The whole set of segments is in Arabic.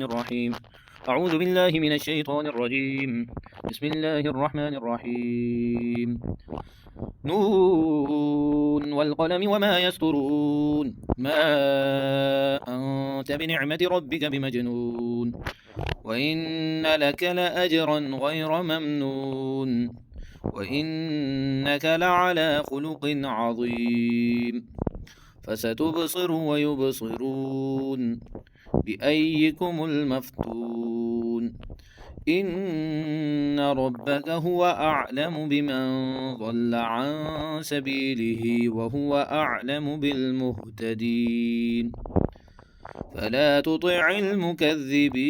الرحيم. أعوذ بالله من الشيطان الرجيم. بسم الله الرحمن الرحيم. نون والقلم وما يسطرون ما أنت بنعمة ربك بمجنون وإن لك لأجرا غير ممنون وإنك لعلى خلق عظيم فستبصر ويبصرون بأيكم المفتون إن ربك هو أعلم بمن ضل عن سبيله وهو أعلم بالمهتدين فلا تطع المكذبين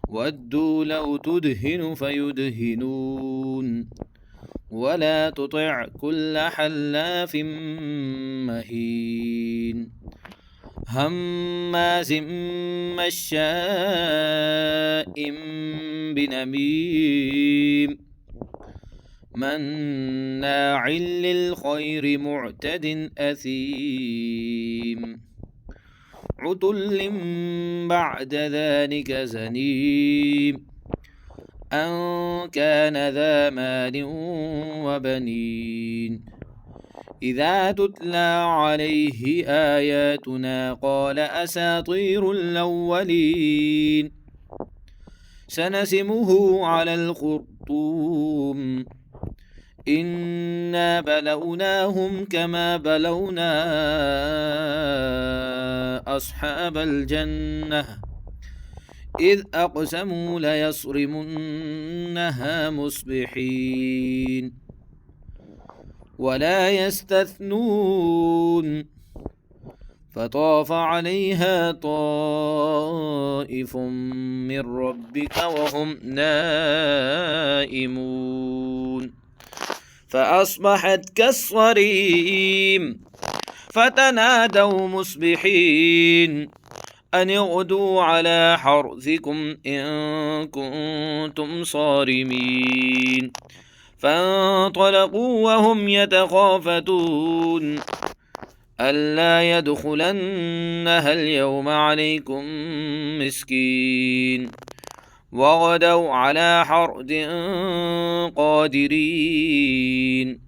ودوا لو تدهن فيدهنون ولا تطع كل حلاف مهين هماز مشاء بنميم مناع للخير معتد أثيم عتل بعد ذلك زنيم أن كان ذا مال وبنين إذا تتلى عليه آياتنا قال أساطير الأولين سنسمه على الخرطوم إنا بلوناهم كما بلونا أصحاب الجنة إذ أقسموا ليصرمنها مصبحين ولا يستثنون فطاف عليها طائف من ربك وهم نائمون فأصبحت كالصريم فتنادوا مصبحين أن اغدوا على حرثكم إن كنتم صارمين فانطلقوا وهم يتخافتون ألا يدخلنها اليوم عليكم مسكين وغدوا على حرد قادرين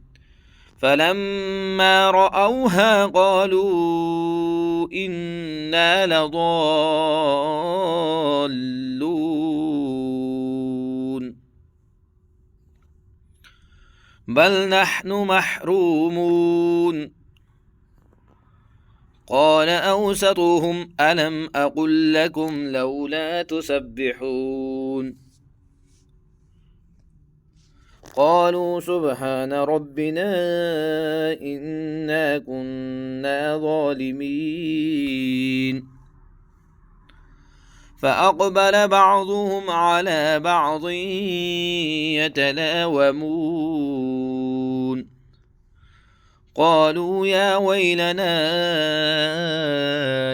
فلما رأوها قالوا إنا لضالون بل نحن محرومون قال أوسطهم ألم أقل لكم لولا تسبحون قالوا سبحان ربنا إنا كنا ظالمين فأقبل بعضهم على بعض يتلاومون قالوا يا ويلنا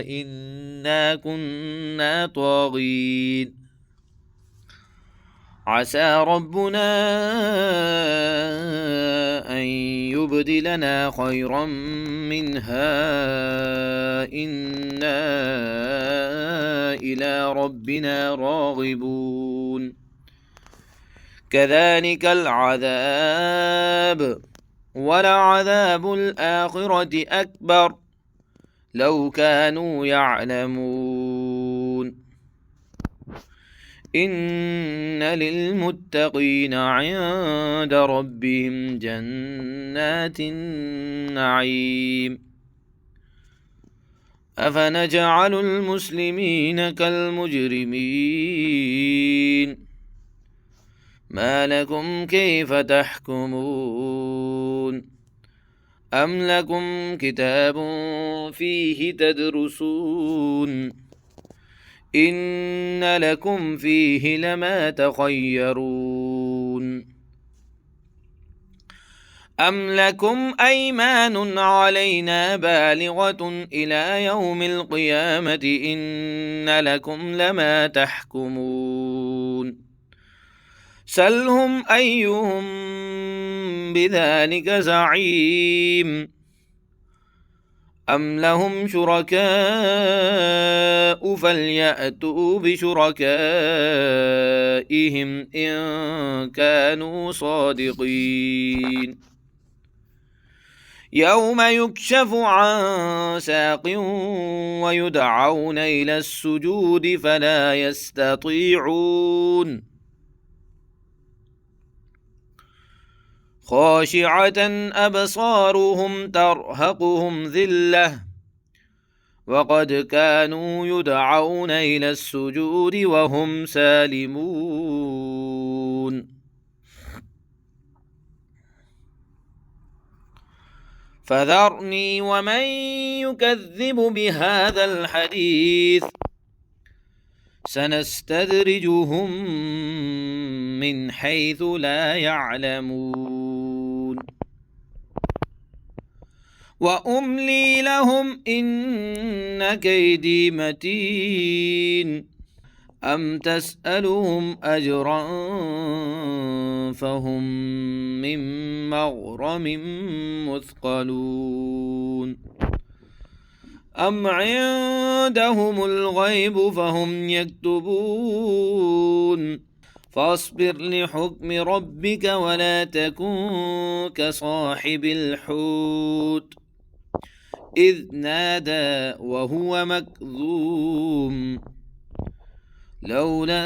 إنا كنا طاغين عسى ربنا أن يبدلنا خيرا منها إنا إلى ربنا راغبون كذلك العذاب ولعذاب الآخرة أكبر لو كانوا يعلمون إن للمتقين عند ربهم جنات النعيم أفنجعل المسلمين كالمجرمين ما لكم كيف تحكمون أم لكم كتاب فيه تدرسون إن لكم فيه لما تخيرون أم لكم أيمان علينا بالغة إلى يوم القيامة إن لكم لما تحكمون سلهم أيهم بذلك زعيم أم لهم شركاء فليأتوا بشركائهم إن كانوا صادقين يوم يكشف عن ساق ويدعون إلى السجود فلا يستطيعون خاشعة أبصارهم ترهقهم ذلة وقد كانوا يدعون إلى السجود وهم سالمون فذرني ومن يكذب بهذا الحديث سنستدرجهم من حيث لا يعلمون وأملي لهم إن كيدي متين أم تسألهم أجرا فهم من مغرم مثقلون أم عندهم الغيب فهم يكتبون فاصبر لحكم ربك ولا تكن كصاحب الحوت إذ نادى وهو مكظوم لولا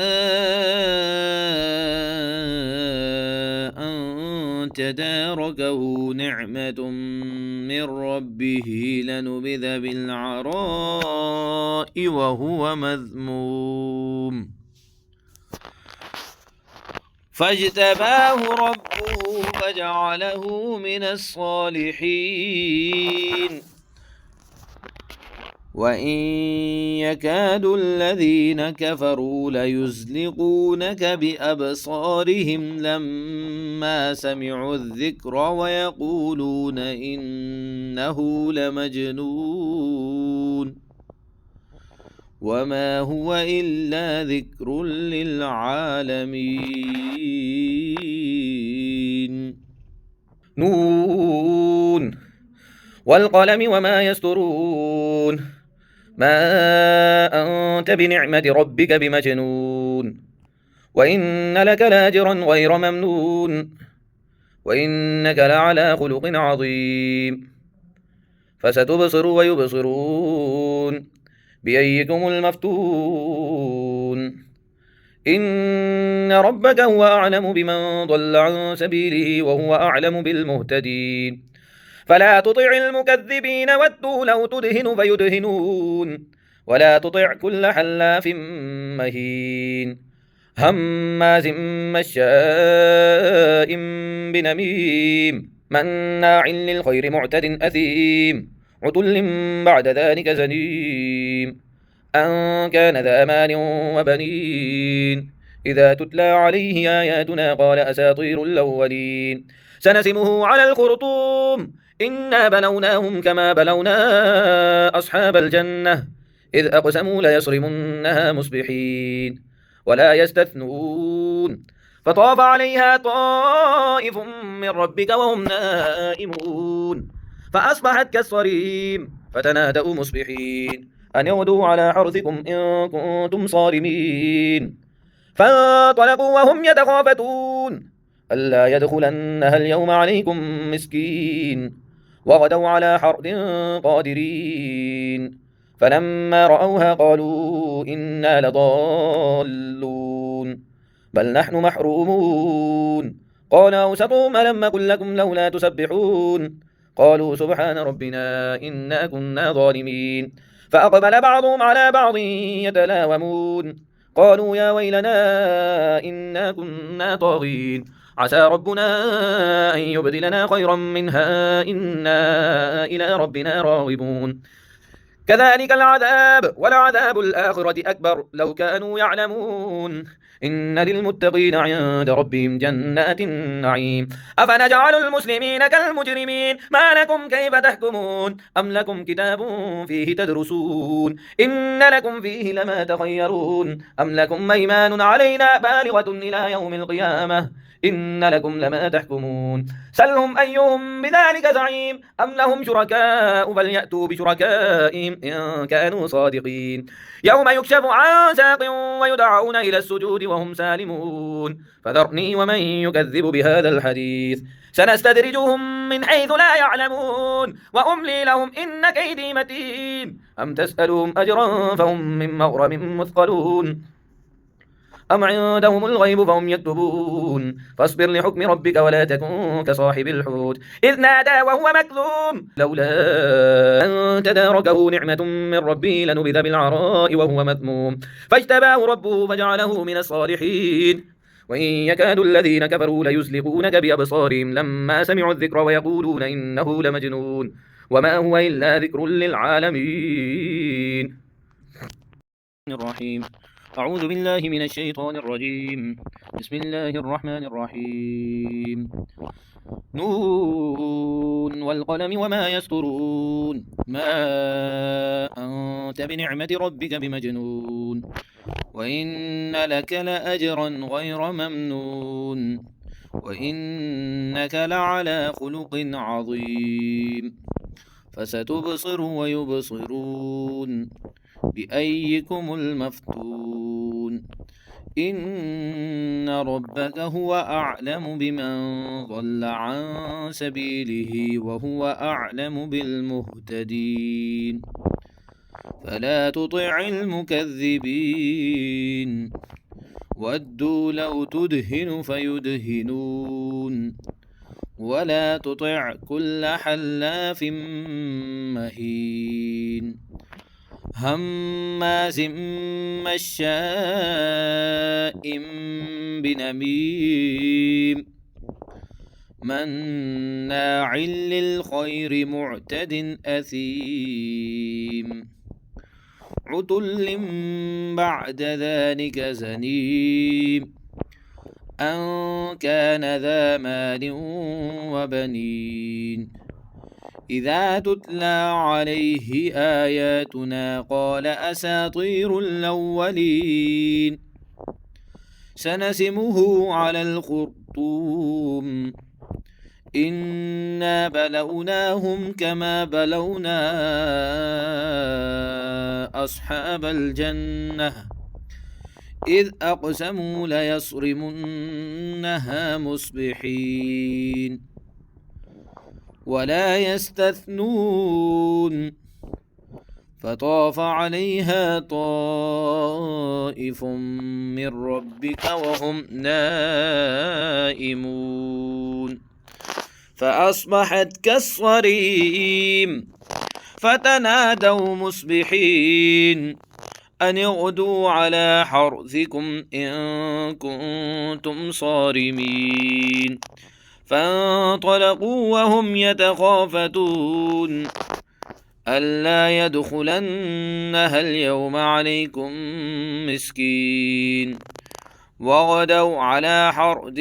أن تداركه نعمة من ربه لنبذ بالعراء وهو مذموم فاجتباه ربه فجعله من الصالحين وإن يكاد الذين كفروا ليزلقونك بأبصارهم لما سمعوا الذكر ويقولون إنه لمجنون وما هو إلا ذكر للعالمين نون والقلم وما يسطرون ما أنت بنعمة ربك بمجنون وإن لك لاجرا غير ممنون وإنك لعلى خلق عظيم فستبصر ويبصرون بأيكم المفتون إن ربك هو أعلم بمن ضل عن سبيله وهو أعلم بالمهتدين فلا تطع المكذبين ودوا لو تدهن فيدهنون ولا تطع كل حلاف مهين هماز مشاء بنميم مناع للخير معتد أثيم عتل بعد ذلك زنيم أن كان ذا مال وبنين إذا تتلى عليه آياتنا قال أساطير الأولين سنسمه على الخرطوم إنا بلوناهم كما بلونا أصحاب الجنة إذ أقسموا ليصرمنها مصبحين ولا يستثنون فطاف عليها طائف من ربك وهم نائمون فأصبحت كالصريم فتنادوا مصبحين أن يغدوا على حرثكم إن كنتم صارمين فانطلقوا وهم يتخافتون ألا يدخلنها اليوم عليكم مسكين وغدوا على حرد قادرين فلما رأوها قالوا إنا لضالون بل نحن محرومون قال أوسطهم ألم قل لكم لولا تسبحون قالوا سبحان ربنا إنا كنا ظالمين فأقبل بعضهم على بعض يتلاومون قالوا يا ويلنا إنا كنا طاغين عسى ربنا أن يبدلنا خيرا منها إنا إلى ربنا راغبون كذلك العذاب ولعذاب الآخرة أكبر لو كانوا يعلمون إن للمتقين عند ربهم جنات النعيم أفنجعل المسلمين كالمجرمين ما لكم كيف تحكمون أم لكم كتاب فيه تدرسون إن لكم فيه لما تخيرون أم لكم أيمان علينا بالغة إلى يوم القيامة إن لكم لما تحكمون سلهم أيهم بذلك زعيم أم لهم شركاء فليأتوا بشركائهم إن كانوا صادقين يوم يكشف عن ساق ويدعون إلى السجود وهم سالمون فذرني ومن يكذب بهذا الحديث سنستدرجهم من حيث لا يعلمون وأملي لهم إن كيدي متين أم تسألهم أجرا فهم من مغرم مثقلون أم عندهم الغيب فهم يكتبون فاصبر لحكم ربك ولا تكن كصاحب الحوت إذ نادى وهو مكذوم لولا أن تداركه نعمة من ربه لنبذ بالعراء وهو مذموم فاجتباه ربه فجعله من الصالحين وإن يكاد الذين كفروا ليزلقونك بأبصارهم لما سمعوا الذكر ويقولون إنه لمجنون وما هو إلا ذكر للعالمين الرحيم أعوذ بالله من الشيطان الرجيم بسم الله الرحمن الرحيم نون والقلم وما يسطرون ما أنت بنعمة ربك بمجنون وإن لك لأجرا غير ممنون وإنك لعلى خلق عظيم فستبصر ويبصرون بأيكم المفتون إن ربك هو أعلم بمن ضل عن سبيله وهو أعلم بالمهتدين فلا تطع المكذبين ودوا لو تدهن فيدهنون ولا تطع كل حلاف مهين هماز مشاء بنميم مناع للخير معتد أثيم عتل بعد ذلك زنيم أن كان ذا مال وبنين إذا تتلى عليه آياتنا قال أساطير الأولين سنسمه على الخرطوم إنا بلوناهم كما بلونا أصحاب الجنة إذ أقسموا ليصرمنها مصبحين ولا يستثنون فطاف عليها طائف من ربك وهم نائمون فأصبحت كالصريم فتنادوا مصبحين أن اغدوا على حرثكم إن كنتم صارمين فانطلقوا وهم يتخافتون ألا يدخلنها اليوم عليكم مسكين وغدوا على حرد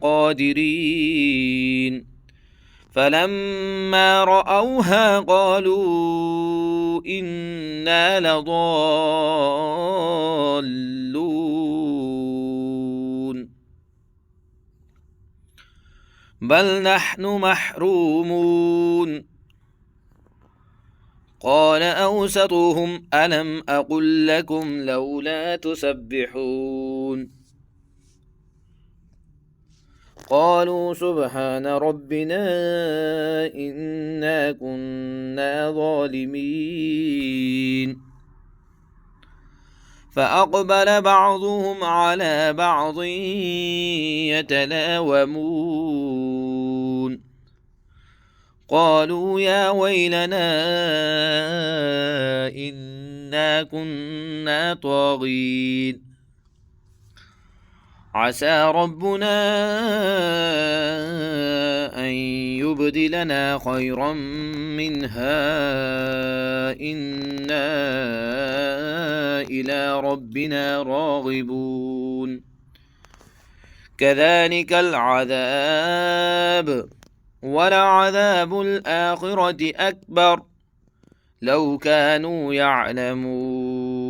قادرين فلما رأوها قالوا إنا لضالون بل نحن محرومون قال أوسطهم ألم أقل لكم لولا تسبحون قالوا سبحان ربنا إنا كنا ظالمين فأقبل بعضهم على بعض يتلاومون قالوا يا ويلنا إنا كنا طاغين عسى ربنا أن يبدلنا خيرا منها إنا إلى ربنا راغبون كذلك العذاب ولعذاب الآخرة أكبر لو كانوا يعلمون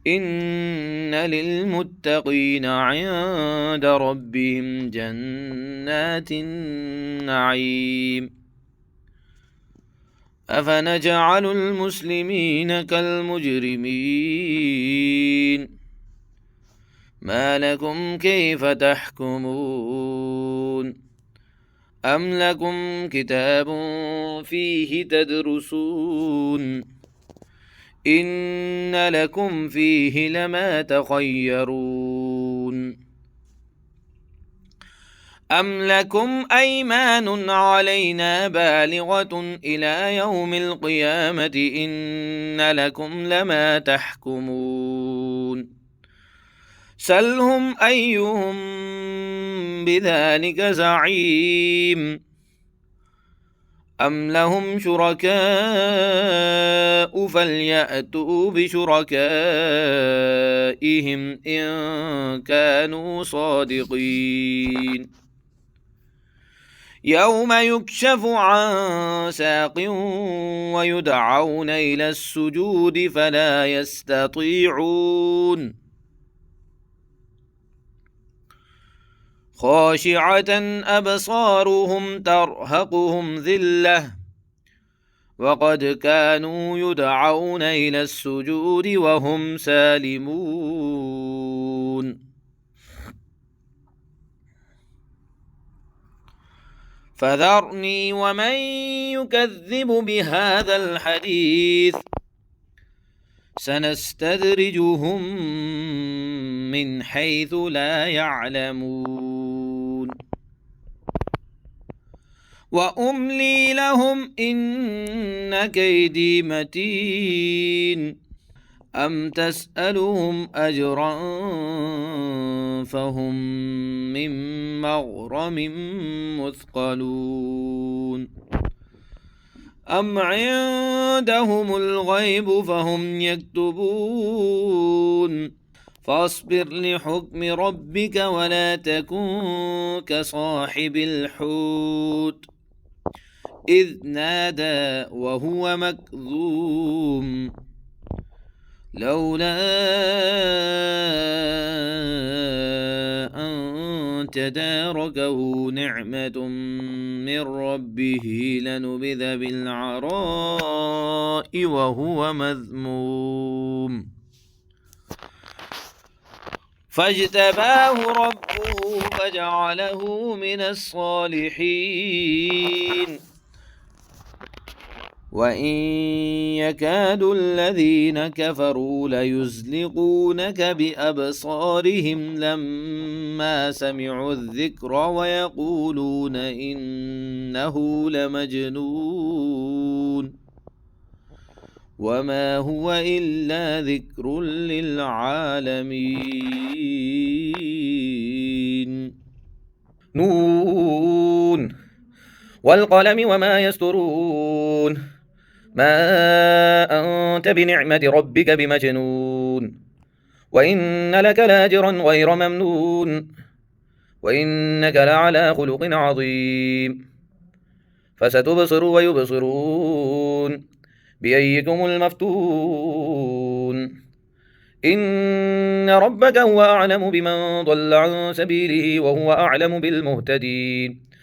إن للمتقين عند ربهم جنات النعيم أفنجعل المسلمين كالمجرمين ما لكم كيف تحكمون أم لكم كتاب فيه تدرسون إن لكم فيه لما تخيرون أم لكم أيمان علينا بالغة إلى يوم القيامة إن لكم لما تحكمون سلهم أيهم بذلك زعيم أم لهم شركاء فليأتوا بشركائهم إن كانوا صادقين يوم يكشف عن ساق ويدعون إلى السجود فلا يستطيعون خاشعة أبصارهم ترهقهم ذلة وقد كانوا يدعون إلى السجود وهم سالمون فذرني ومن يكذب بهذا الحديث سنستدرجهم من حيث لا يعلمون وأملي لهم إن كيدي متين أم تسألهم أجرا فهم من مغرم مثقلون أم عندهم الغيب فهم يكتبون فاصبر لحكم ربك ولا تكن كصاحب الحوت إذ نادى وهو مكظوم لولا أن تداركه نعمة من ربه لنبذ بالعراء وهو مذموم فاجتباه ربه فجعله من الصالحين وإن يكاد الذين كفروا ليزلقونك بأبصارهم لما سمعوا الذكر ويقولون إنه لمجنون وما هو إلا ذكر للعالمين نون والقلم وما يسطرون ما أنت بنعمة ربك بمجنون وإن لك لاجرا غير ممنون وإنك لعلى خلق عظيم فستبصر ويبصرون بأيكم المفتون إن ربك هو أعلم بمن ضل عن سبيله وهو أعلم بالمهتدين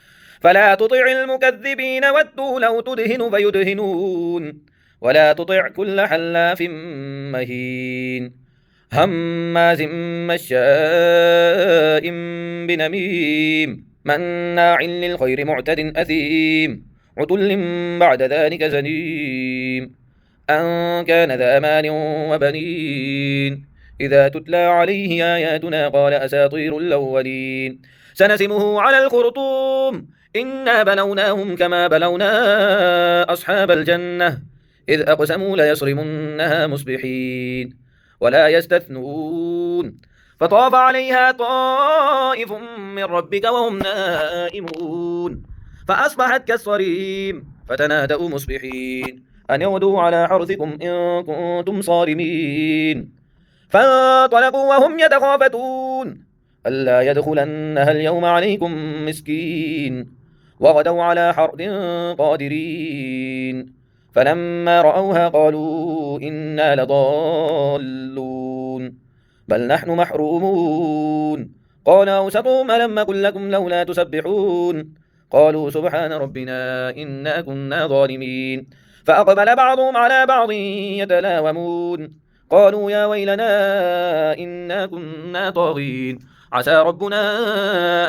فلا تطع المكذبين ودوا لو تدهن فيدهنون ولا تطع كل حلاف مهين هماز مشاء بنميم مناع للخير معتد أثيم عتل بعد ذلك زنيم أن كان ذا مال وبنين إذا تتلى عليه آياتنا قال أساطير الأولين سنسمه على الخرطوم إنا بلوناهم كما بلونا أصحاب الجنة إذ أقسموا ليصرمنها مصبحين ولا يستثنون فطاف عليها طائف من ربك وهم نائمون فأصبحت كالصريم فتنادوا مصبحين أن يغدوا على حرثكم إن كنتم صارمين فانطلقوا وهم يتخافتون ألا يدخلنها اليوم عليكم مسكين وغدوا على حرد قادرين فلما رأوها قالوا إنا لضالون بل نحن محرومون قال أوسطهم ألم أقل لكم لولا تسبحون قالوا سبحان ربنا إنا كنا ظالمين فأقبل بعضهم على بعض يتلاومون قالوا يا ويلنا إنا كنا طاغين عسى ربنا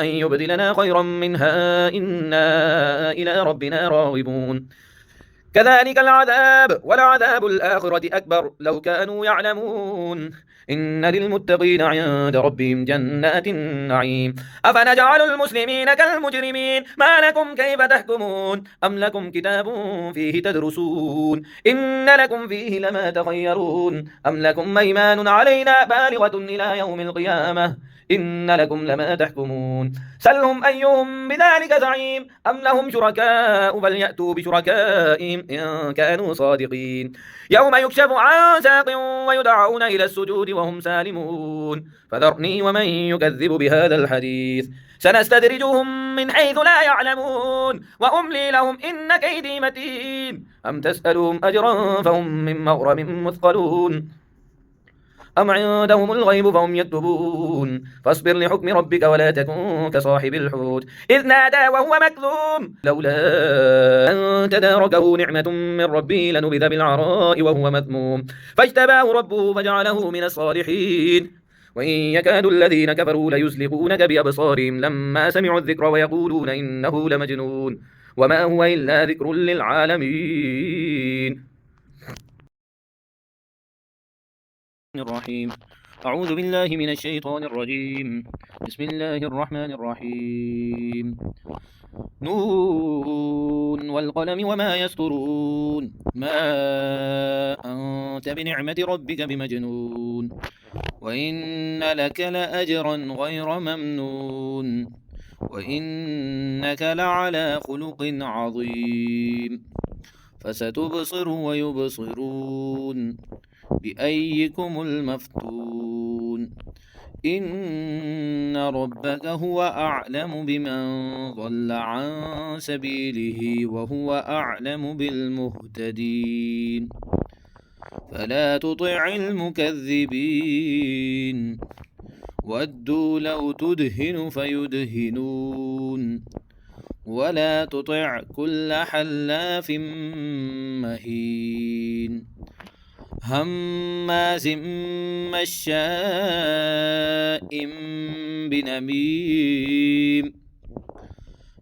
أن يبدلنا خيرا منها إنا إلى ربنا راغبون كذلك العذاب ولعذاب الآخرة أكبر لو كانوا يعلمون إن للمتقين عند ربهم جنات النعيم أفنجعل المسلمين كالمجرمين ما لكم كيف تحكمون أم لكم كتاب فيه تدرسون إن لكم فيه لما تخيرون أم لكم أيمان علينا بالغة إلى يوم القيامة إن لكم لما تحكمون سلهم أيهم بذلك زعيم أم لهم شركاء فليأتوا بشركائهم إن كانوا صادقين يوم يكشف عن ساق ويدعون إلى السجود وهم سالمون فذرني ومن يكذب بهذا الحديث سنستدرجهم من حيث لا يعلمون وأملي لهم إن كيدي متين أم تسألهم أجرا فهم من مغرم مثقلون أم عندهم الغيب فهم يكتبون فاصبر لحكم ربك ولا تكن كصاحب الحوت إذ نادى وهو مكذوم لولا أن تداركه نعمة من ربه لنبذ بالعراء وهو مذموم فاجتباه ربه فجعله من الصالحين وإن يكاد الذين كفروا ليزلقونك بأبصارهم لما سمعوا الذكر ويقولون إنه لمجنون وما هو إلا ذكر للعالمين الرحيم أعوذ بالله من الشيطان الرجيم بسم الله الرحمن الرحيم نون والقلم وما يسطرون ما أنت بنعمة ربك بمجنون وإن لك لأجرا غير ممنون وإنك لعلى خلق عظيم فستبصر ويبصرون بأيكم المفتون إن ربك هو أعلم بمن ضل عن سبيله وهو أعلم بالمهتدين فلا تطع المكذبين ودوا لو تدهن فيدهنون ولا تطع كل حلاف مهين هماز مشاء بنميم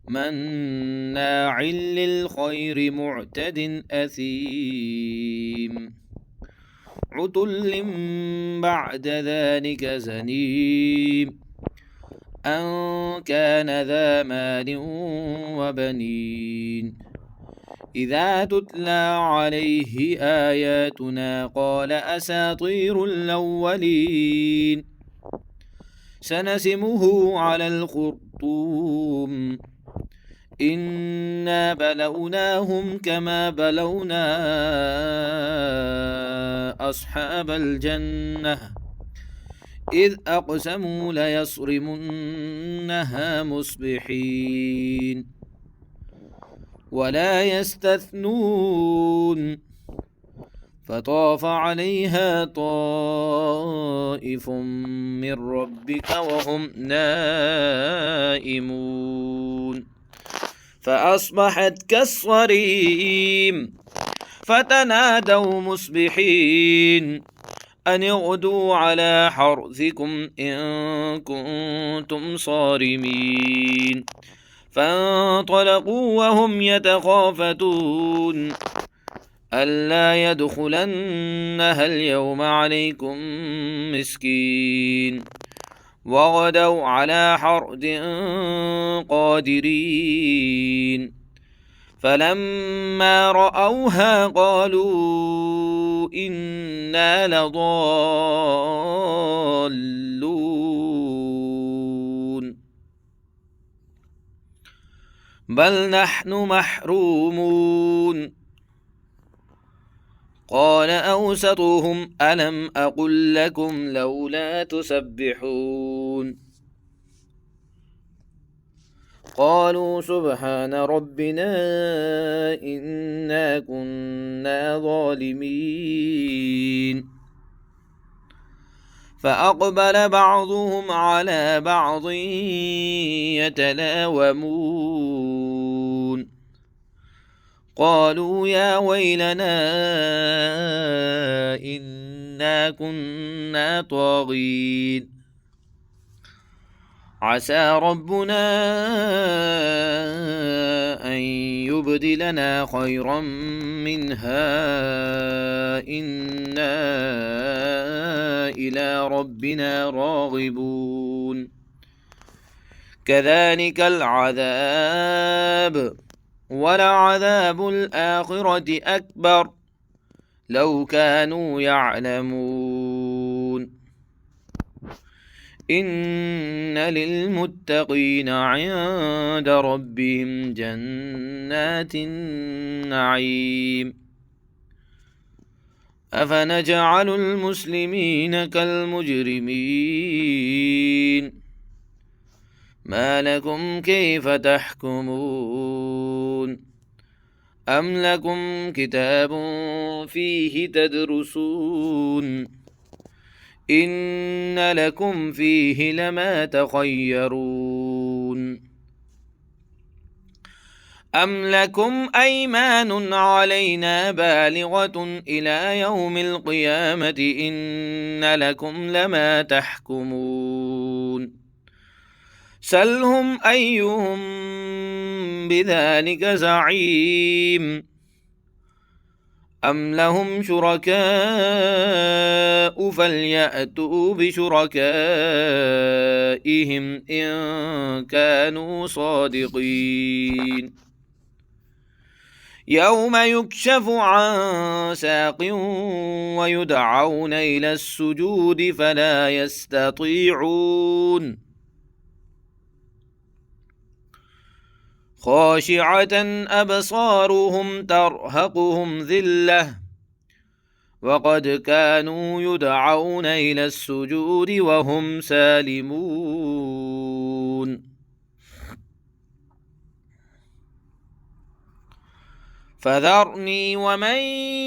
مناع للخير معتد أثيم عتل بعد ذلك زنيم أن كان ذا مال وبنين إذا تتلى عليه آياتنا قال أساطير الأولين سنسمه على الخرطوم إنا بلوناهم كما بلونا أصحاب الجنة إذ أقسموا ليصرمنها مصبحين ولا يستثنون فطاف عليها طائف من ربك وهم نائمون فأصبحت كالصريم فتنادوا مصبحين أن اغدوا على حرثكم إن كنتم صارمين فانطلقوا وهم يتخافتون ألا يدخلنها اليوم عليكم مسكين وغدوا على حرد قادرين فلما رأوها قالوا إنا لضالون بل نحن محرومون قال أوسطهم ألم أقل لكم لولا تسبحون قالوا سبحان ربنا إنا كنا ظالمين فأقبل بعضهم على بعض يتلاومون قالوا يا ويلنا إنا كنا طاغين عسى ربنا أن يبدلنا خيرا منها إنا إلى ربنا راغبون كذلك العذاب ولعذاب الآخرة أكبر لو كانوا يعلمون إن للمتقين عند ربهم جنات النعيم أفنجعل المسلمين كالمجرمين ما لكم كيف تحكمون أم لكم كتاب فيه تدرسون إن لكم فيه لما تخيرون أم لكم أيمان علينا بالغة إلى يوم القيامة إن لكم لما تحكمون سلهم أيهم بذلك زعيم أم لهم شركاء فليأتوا بشركائهم إن كانوا صادقين يوم يكشف عن ساق ويدعون إلى السجود فلا يستطيعون خاشعة أبصارهم ترهقهم ذلة وقد كانوا يدعون إلى السجود وهم سالمون فذرني ومن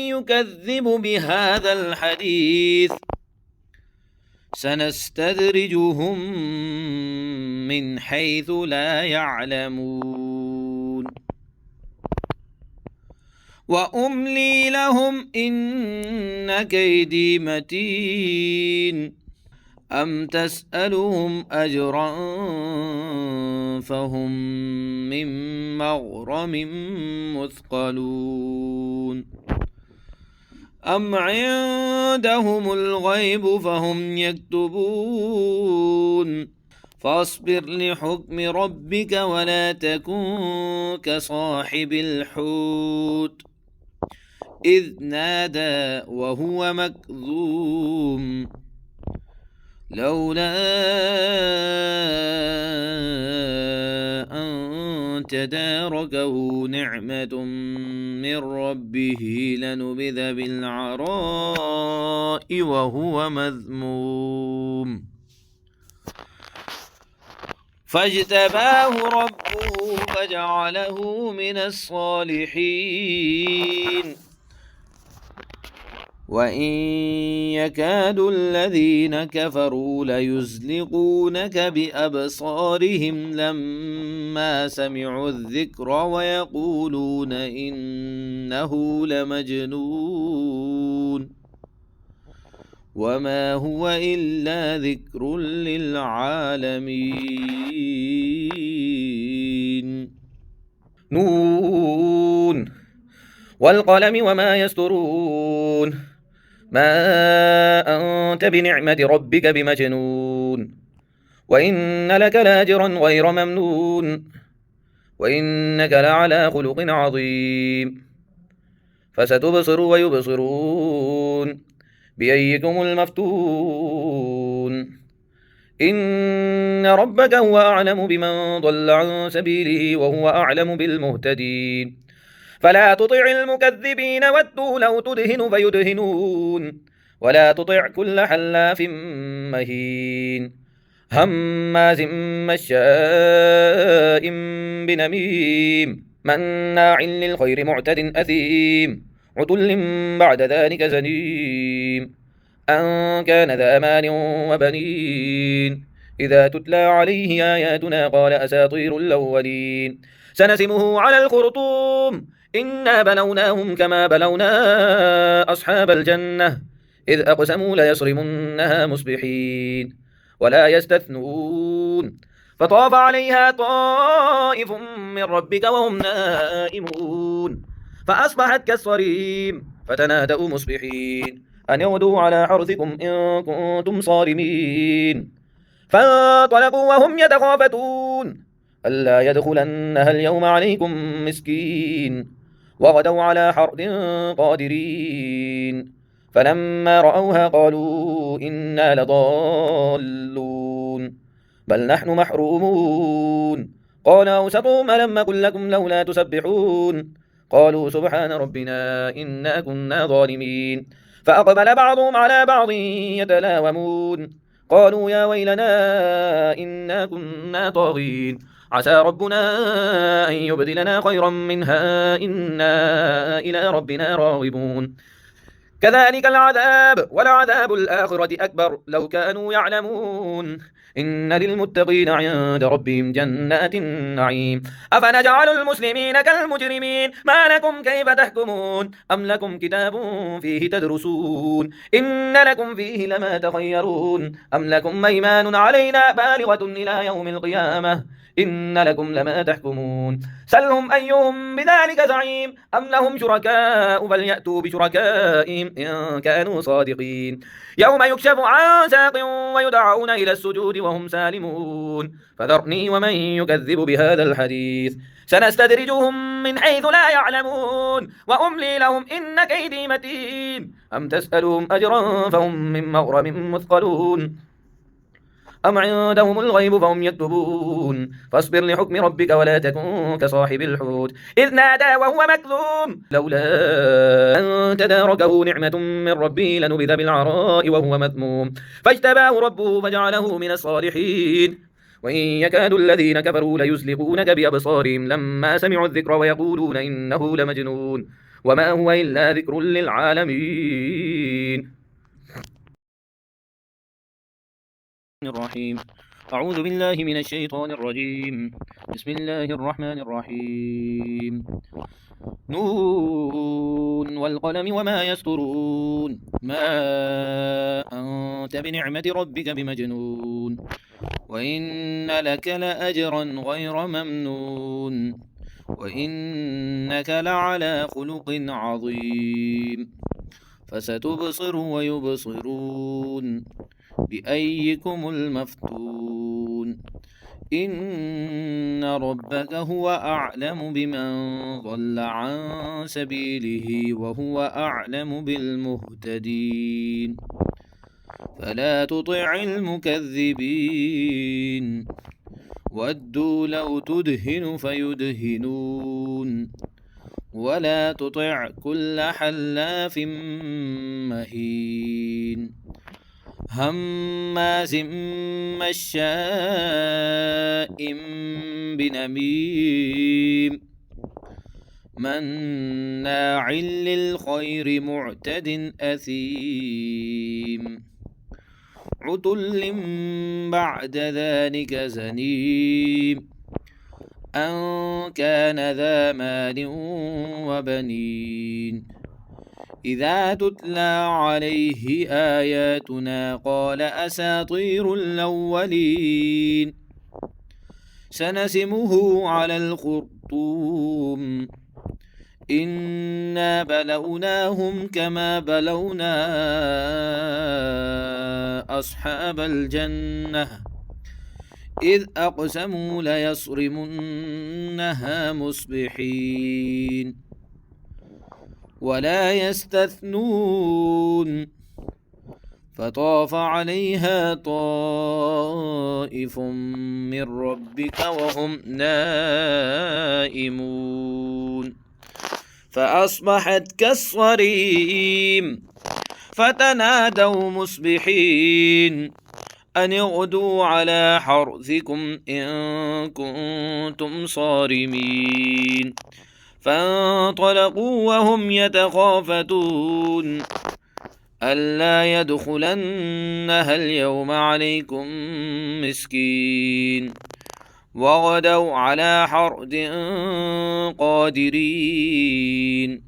يكذب بهذا الحديث سنستدرجهم من حيث لا يعلمون وأملي لهم إن كيدي متين أم تسألهم أجرا فهم من مغرم مثقلون أم عندهم الغيب فهم يكتبون فاصبر لحكم ربك ولا تكن كصاحب الحوت إذ نادى وهو مكظوم لولا أن تداركه نعمة من ربه لنبذ بالعراء وهو مذموم فاجتباه ربه فجعله من الصالحين وإن يكاد الذين كفروا ليزلقونك بأبصارهم لما سمعوا الذكر ويقولون إنه لمجنون وما هو إلا ذكر للعالمين نون والقلم وما يسطرون ما أنت بنعمة ربك بمجنون وإن لك لاجرا غير ممنون وإنك لعلى خلق عظيم فستبصر ويبصرون بأيكم المفتون إن ربك هو أعلم بمن ضل عن سبيله وهو أعلم بالمهتدين فلا تطع المكذبين ودوا لو تدهن فيدهنون ولا تطع كل حلاف مهين هماز مشاء بنميم مناع للخير معتد أثيم عتل بعد ذلك زنيم أن كان ذا مال وبنين إذا تتلى عليه آياتنا قال أساطير الأولين سنسمه على الخرطوم إنا بلوناهم كما بلونا أصحاب الجنة إذ أقسموا ليصرمنها مصبحين ولا يستثنون فطاف عليها طائف من ربك وهم نائمون فأصبحت كالصريم فتنادوا مصبحين أن يغدوا على حرثكم إن كنتم صارمين فانطلقوا وهم يتخافتون ألا يدخلنها اليوم عليكم مسكين وغدوا على حرد قادرين فلما رأوها قالوا إنا لضالون بل نحن محرومون قال أوسطهم ألم أقل لكم لولا تسبحون قالوا سبحان ربنا إنا كنا ظالمين فأقبل بعضهم على بعض يتلاومون قالوا يا ويلنا إنا كنا طاغين عسى ربنا أن يبدلنا خيرا منها إنا إلى ربنا راغبون كذلك العذاب ولعذاب الآخرة أكبر لو كانوا يعلمون إن للمتقين عند ربهم جنات النعيم أفنجعل المسلمين كالمجرمين ما لكم كيف تحكمون أم لكم كتاب فيه تدرسون إن لكم فيه لما تخيرون أم لكم أيمان علينا بالغة إلى يوم القيامة إن لكم لما تحكمون سلهم أيهم بذلك زعيم أم لهم شركاء فليأتوا بشركائهم إن كانوا صادقين يوم يكشف عن ساق ويدعون إلى السجود وهم سالمون فذرني ومن يكذب بهذا الحديث سنستدرجهم من حيث لا يعلمون وأملي لهم إن كيدي متين أم تسألهم أجرا فهم من مغرم مثقلون أم عندهم الغيب فهم يكتبون فاصبر لحكم ربك ولا تكن كصاحب الحوت إذ نادى وهو مكذوم لولا أن تداركه نعمة من ربه لنبذ بالعراء وهو مذموم فاجتباه ربه فجعله من الصالحين وإن يكاد الذين كفروا ليزلقونك بأبصارهم لما سمعوا الذكر ويقولون إنه لمجنون وما هو إلا ذكر للعالمين الرحيم أعوذ بالله من الشيطان الرجيم بسم الله الرحمن الرحيم نون والقلم وما يسطرون ما أنت بنعمة ربك بمجنون وإن لك لأجرا غير ممنون وإنك لعلى خلق عظيم فستبصر ويبصرون بأيكم المفتون إن ربك هو أعلم بمن ضل عن سبيله وهو أعلم بالمهتدين فلا تطع المكذبين ودوا لو تدهن فيدهنون ولا تطع كل حلاف مهين هماز مشاء بنميم مناع للخير معتد أثيم عتل بعد ذلك زنيم أن كان ذا مال وبنين إذا تتلى عليه آياتنا قال أساطير الأولين سنسمه على الخرطوم إنا بلوناهم كما بلونا أصحاب الجنة إذ أقسموا ليصرمنها مصبحين ولا يستثنون فطاف عليها طائف من ربك وهم نائمون فأصبحت كالصريم فتنادوا مصبحين أن اغدوا على حرثكم إن كنتم صارمين فانطلقوا وهم يتخافتون ألا يدخلنها اليوم عليكم مسكين وغدوا على حرد قادرين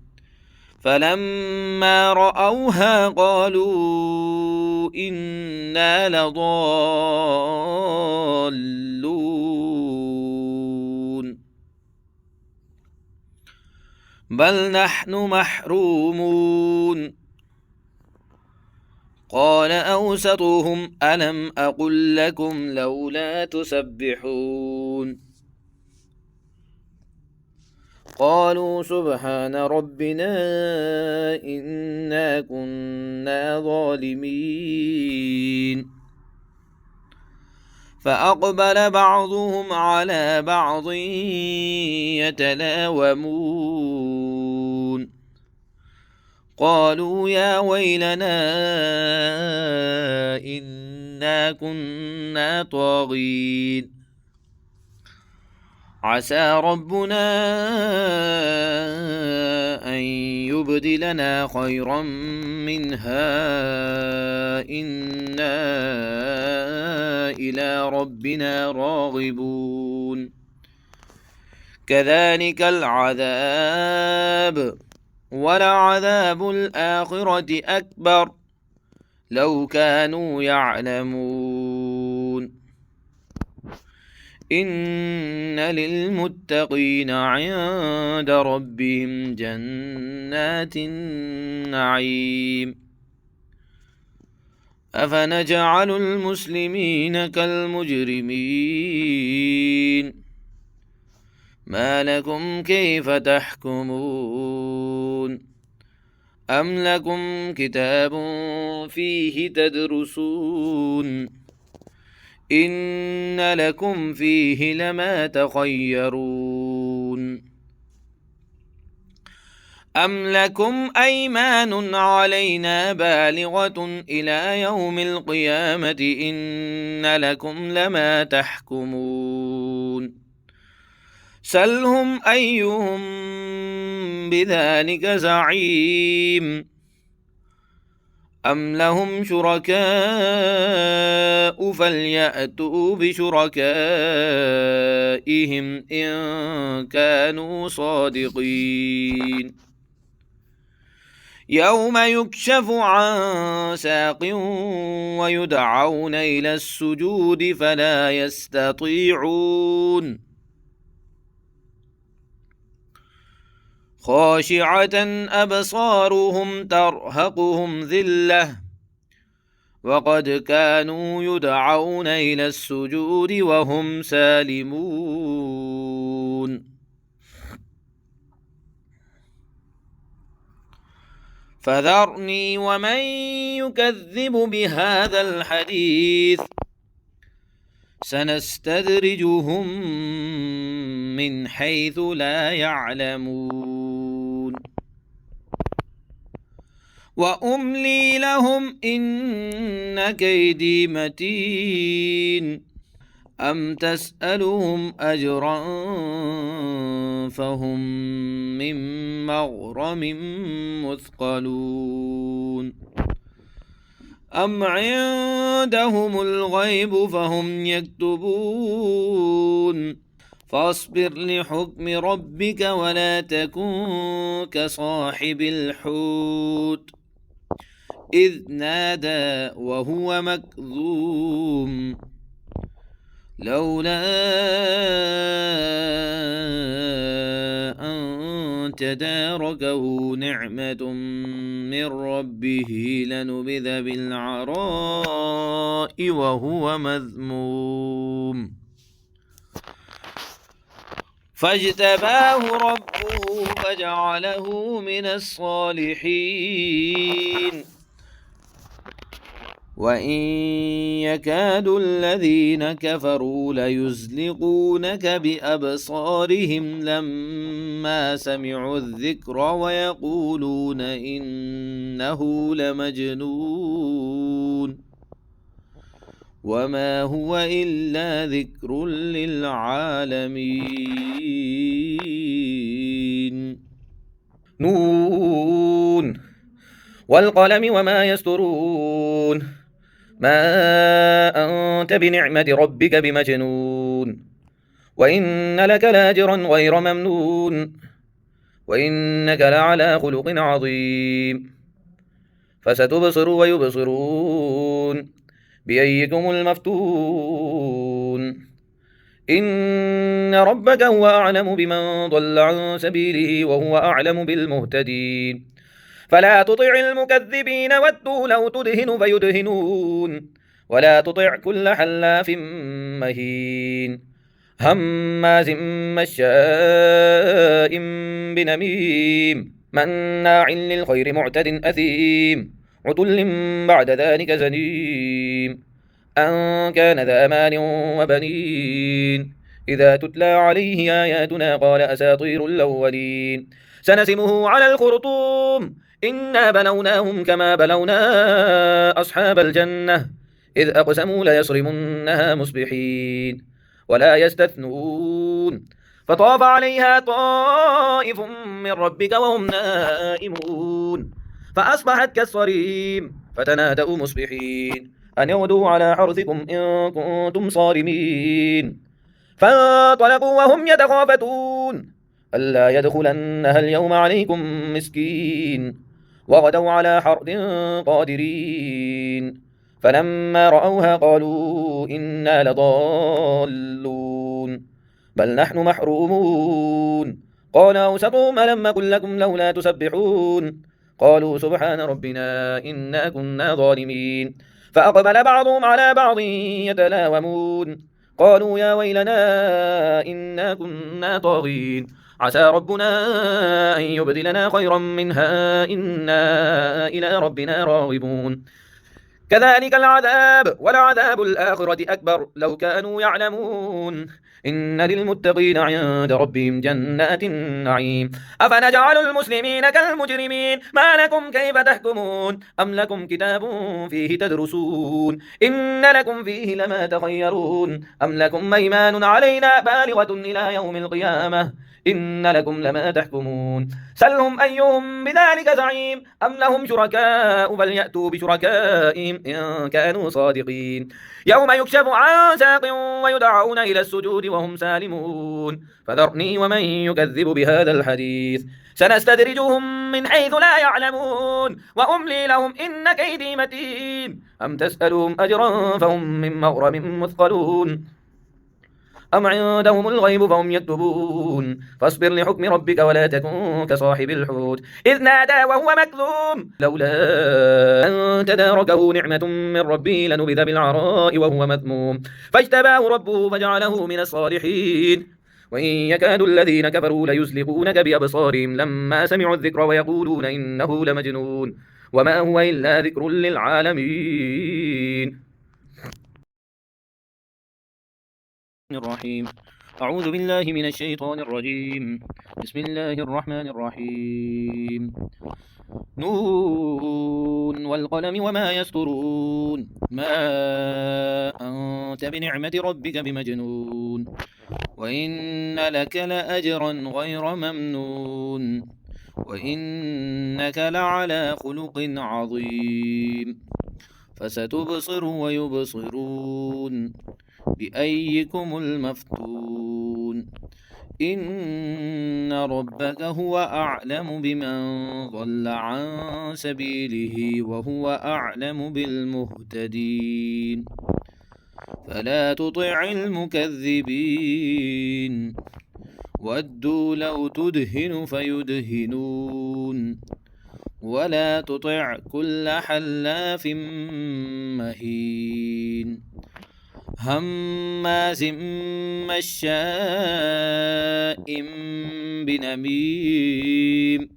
فلما رأوها قالوا إنا لضالون بل نحن محرومون قال أوسطهم ألم أقل لكم لولا تسبحون قالوا سبحان ربنا إنا كنا ظالمين فأقبل بعضهم على بعض يتلاومون قالوا يا ويلنا إنا كنا طاغين عسى ربنا أن يبدلنا خيرا منها إنا إلى ربنا راغبون كذلك العذاب ولعذاب الآخرة أكبر لو كانوا يعلمون إن للمتقين عند ربهم جنات النعيم أفنجعل المسلمين كالمجرمين ما لكم كيف تحكمون أم لكم كتاب فيه تدرسون إن لكم فيه لما تخيرون أم لكم أيمان علينا بالغة إلى يوم القيامة إن لكم لما تحكمون سلهم أيهم بذلك زعيم أم لهم شركاء فليأتوا بشركائهم إن كانوا صادقين يوم يكشف عن ساق ويدعون إلى السجود فلا يستطيعون خاشعة أبصارهم ترهقهم ذلة وقد كانوا يدعون إلى السجود وهم سالمون فذرني ومن يكذب بهذا الحديث سنستدرجهم من حيث لا يعلمون وأملي لهم إن كيدي متين أم تسألهم أجرا فهم من مغرم مثقلون أم عندهم الغيب فهم يكتبون فاصبر لحكم ربك ولا تكن كصاحب الحوت إذ نادى وهو مكظوم لولا أن تداركه نعمة من ربه لنبذ بالعراء وهو مذموم فاجتباه ربه فجعله من الصالحين وإن يكاد الذين كفروا ليزلقونك بأبصارهم لما سمعوا الذكر ويقولون إنه لمجنون وما هو إلا ذكر للعالمين. نون والقلم وما يسطرون ما أنت بنعمة ربك بمجنون وإن لك لاجرا غير ممنون وإنك لعلى خلق عظيم فستبصر ويبصرون بأيكم المفتون إن ربك هو أعلم بمن ضل عن سبيله وهو أعلم بالمهتدين فلا تطع المكذبين ودوا لو تدهن فيدهنون ولا تطع كل حلاف مهين هماز مشاء بنميم مناع للخير معتد أثيم عتل بعد ذلك زنيم أن كان ذا مال وبنين إذا تتلى عليه آياتنا قال أساطير الأولين سنسمه على الخرطوم إنا بلوناهم كما بلونا أصحاب الجنة إذ أقسموا ليصرمنها مصبحين ولا يستثنون فطاف عليها طائف من ربك وهم نائمون فأصبحت كالصريم فتنادوا مصبحين أن يغدوا على حرثكم إن كنتم صارمين فانطلقوا وهم يتخافتون ألا يدخلنها اليوم عليكم مسكين وغدوا على حرد قادرين فلما رأوها قالوا إنا لضالون بل نحن محرومون قال أوسطهم ألم قل لكم لولا تسبحون قالوا سبحان ربنا إنا كنا ظالمين فأقبل بعضهم على بعض يتلاومون قالوا يا ويلنا إنا كنا طاغين عسى ربنا أن يبدلنا خيرا منها إنا إلى ربنا راغبون كذلك العذاب ولعذاب الآخرة أكبر لو كانوا يعلمون إن للمتقين عند ربهم جنات النعيم أفنجعل المسلمين كالمجرمين ما لكم كيف تحكمون أم لكم كتاب فيه تدرسون إن لكم فيه لما تخيرون أم لكم أيمان علينا بالغة إلى يوم القيامة إن لكم لما تحكمون سلهم أيهم بذلك زعيم أم لهم شركاء فليأتوا بشركائهم إن كانوا صادقين يوم يكشف عن ساق ويدعون إلى السجود وهم سالمون فذرني ومن يكذب بهذا الحديث سنستدرجهم من حيث لا يعلمون وأملي لهم إن كيدي متين أم تسألهم أجرا فهم من مغرم مثقلون أم عندهم الغيب فهم يكتبون فاصبر لحكم ربك ولا تكن كصاحب الحوت إذ نادى وهو مكذوم لولا أن تداركه نعمة من ربه لنبذ بالعراء وهو مذموم فاجتباه ربه فجعله من الصالحين وإن يكاد الذين كفروا ليزلقونك بأبصارهم لما سمعوا الذكر ويقولون إنه لمجنون وما هو إلا ذكر للعالمين الرحيم أعوذ بالله من الشيطان الرجيم بسم الله الرحمن الرحيم نون والقلم وما يسطرون ما أنت بنعمة ربك بمجنون وإن لك لأجرا غير ممنون وإنك لعلى خلق عظيم فستبصر ويبصرون بأيكم المفتون إن ربك هو أعلم بمن ضل عن سبيله وهو أعلم بالمهتدين فلا تطع المكذبين ودوا لو تدهن فيدهنون ولا تطع كل حلاف مهين هماز مشاء بنميم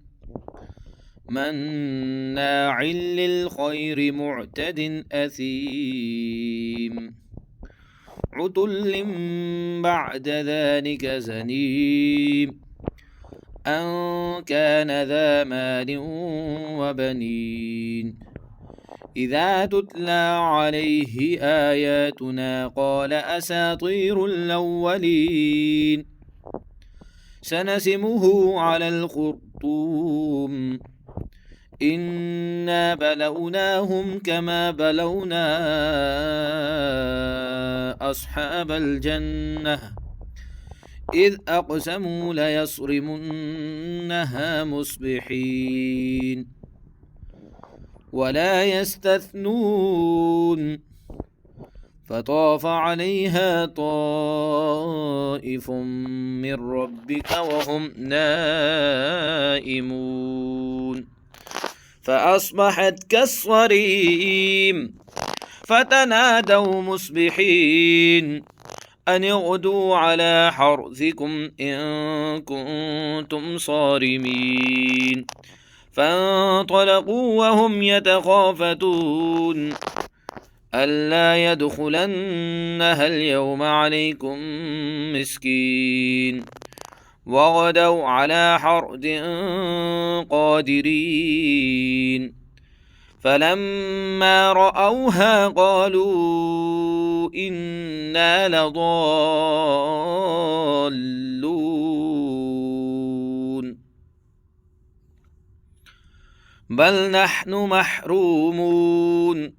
مناع للخير معتد أثيم عتل بعد ذلك زنيم أن كان ذا مال وبنين إذا تتلى عليه آياتنا قال أساطير الأولين سنسمه على الخرطوم إنا بلوناهم كما بلونا أصحاب الجنة إذ أقسموا ليصرمنها مصبحين ولا يستثنون فطاف عليها طائف من ربك وهم نائمون فأصبحت كالصريم فتنادوا مصبحين أن اغدوا على حرثكم إن كنتم صارمين فانطلقوا وهم يتخافتون ألا يدخلنها اليوم عليكم مسكين وغدوا على حرد قادرين فلما رأوها قالوا إنا لضالون بل نحن محرومون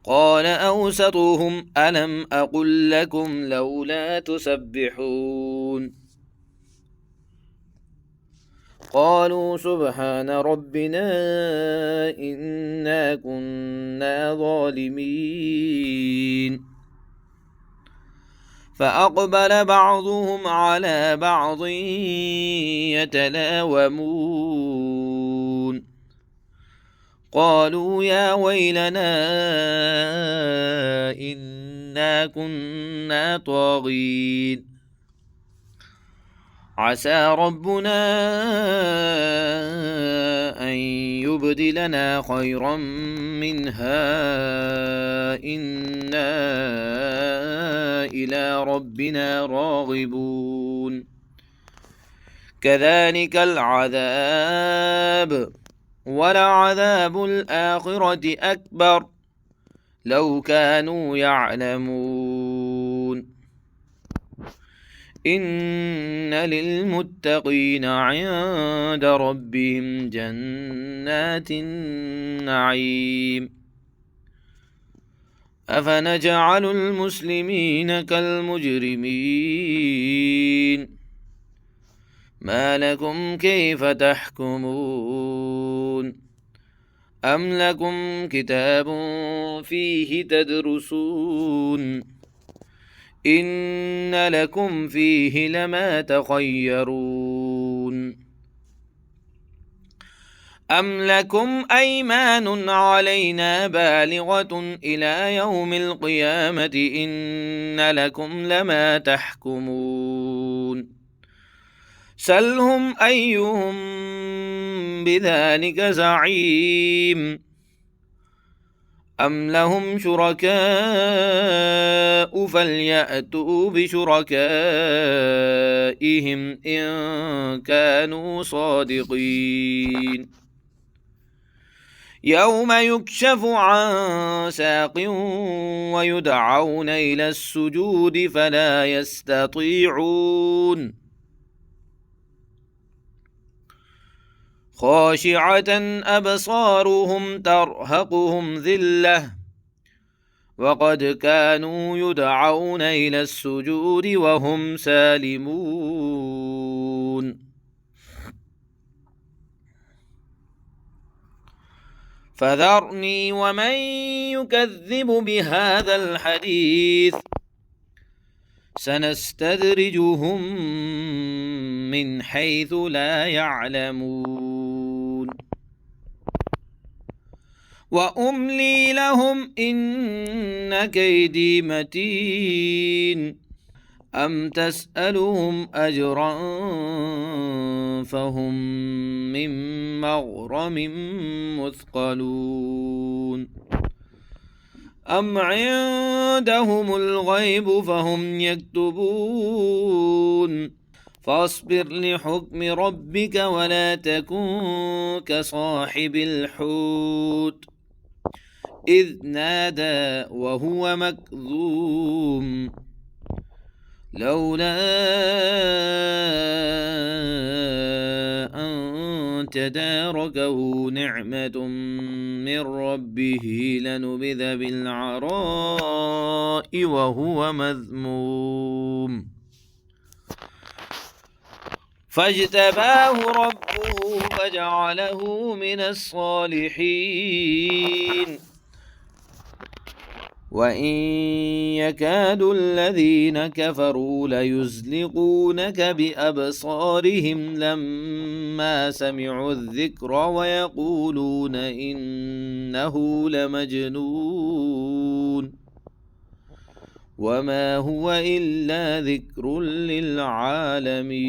قال أوسطهم ألم أقل لكم لولا تسبحون قالوا سبحان ربنا إنا كنا ظالمين فأقبل بعضهم على بعض يتلاومون قالوا يا ويلنا إنا كنا طاغين عسى ربنا أن يبدلنا خيرا منها إنا إلى ربنا راغبون كذلك العذاب ولعذاب الآخرة أكبر لو كانوا يعلمون إن للمتقين عند ربهم جنات النعيم أفنجعل المسلمين كالمجرمين ما لكم كيف تحكمون أم لكم كتاب فيه تدرسون إن لكم فيه لما تخيرون أم لكم أيمان علينا بالغة إلى يوم القيامة إن لكم لما تحكمون سلهم أيهم بذلك زعيم أم لهم شركاء فليأتوا بشركائهم إن كانوا صادقين يوم يكشف عن ساق ويدعون إلى السجود فلا يستطيعون خاشعة أبصارهم ترهقهم ذلة وقد كانوا يدعون إلى السجود وهم سالمون فذرني ومن يكذب بهذا الحديث سنستدرجهم من حيث لا يعلمون وأملي لهم إن كيدي متين أم تسألهم أجرا فهم من مغرم مثقلون أم عندهم الغيب فهم يكتبون فاصبر لحكم ربك ولا تكن كصاحب الحوت إذ نادى وهو مكظوم لولا أن تداركه نعمة من ربه لنبذ بالعراء وهو مذموم فاجتباه ربه فجعله من الصالحين وإن يكاد الذين كفروا ليزلقونك بأبصارهم لما سمعوا الذكر ويقولون إنه لمجنون وما هو إلا ذكر للعالمين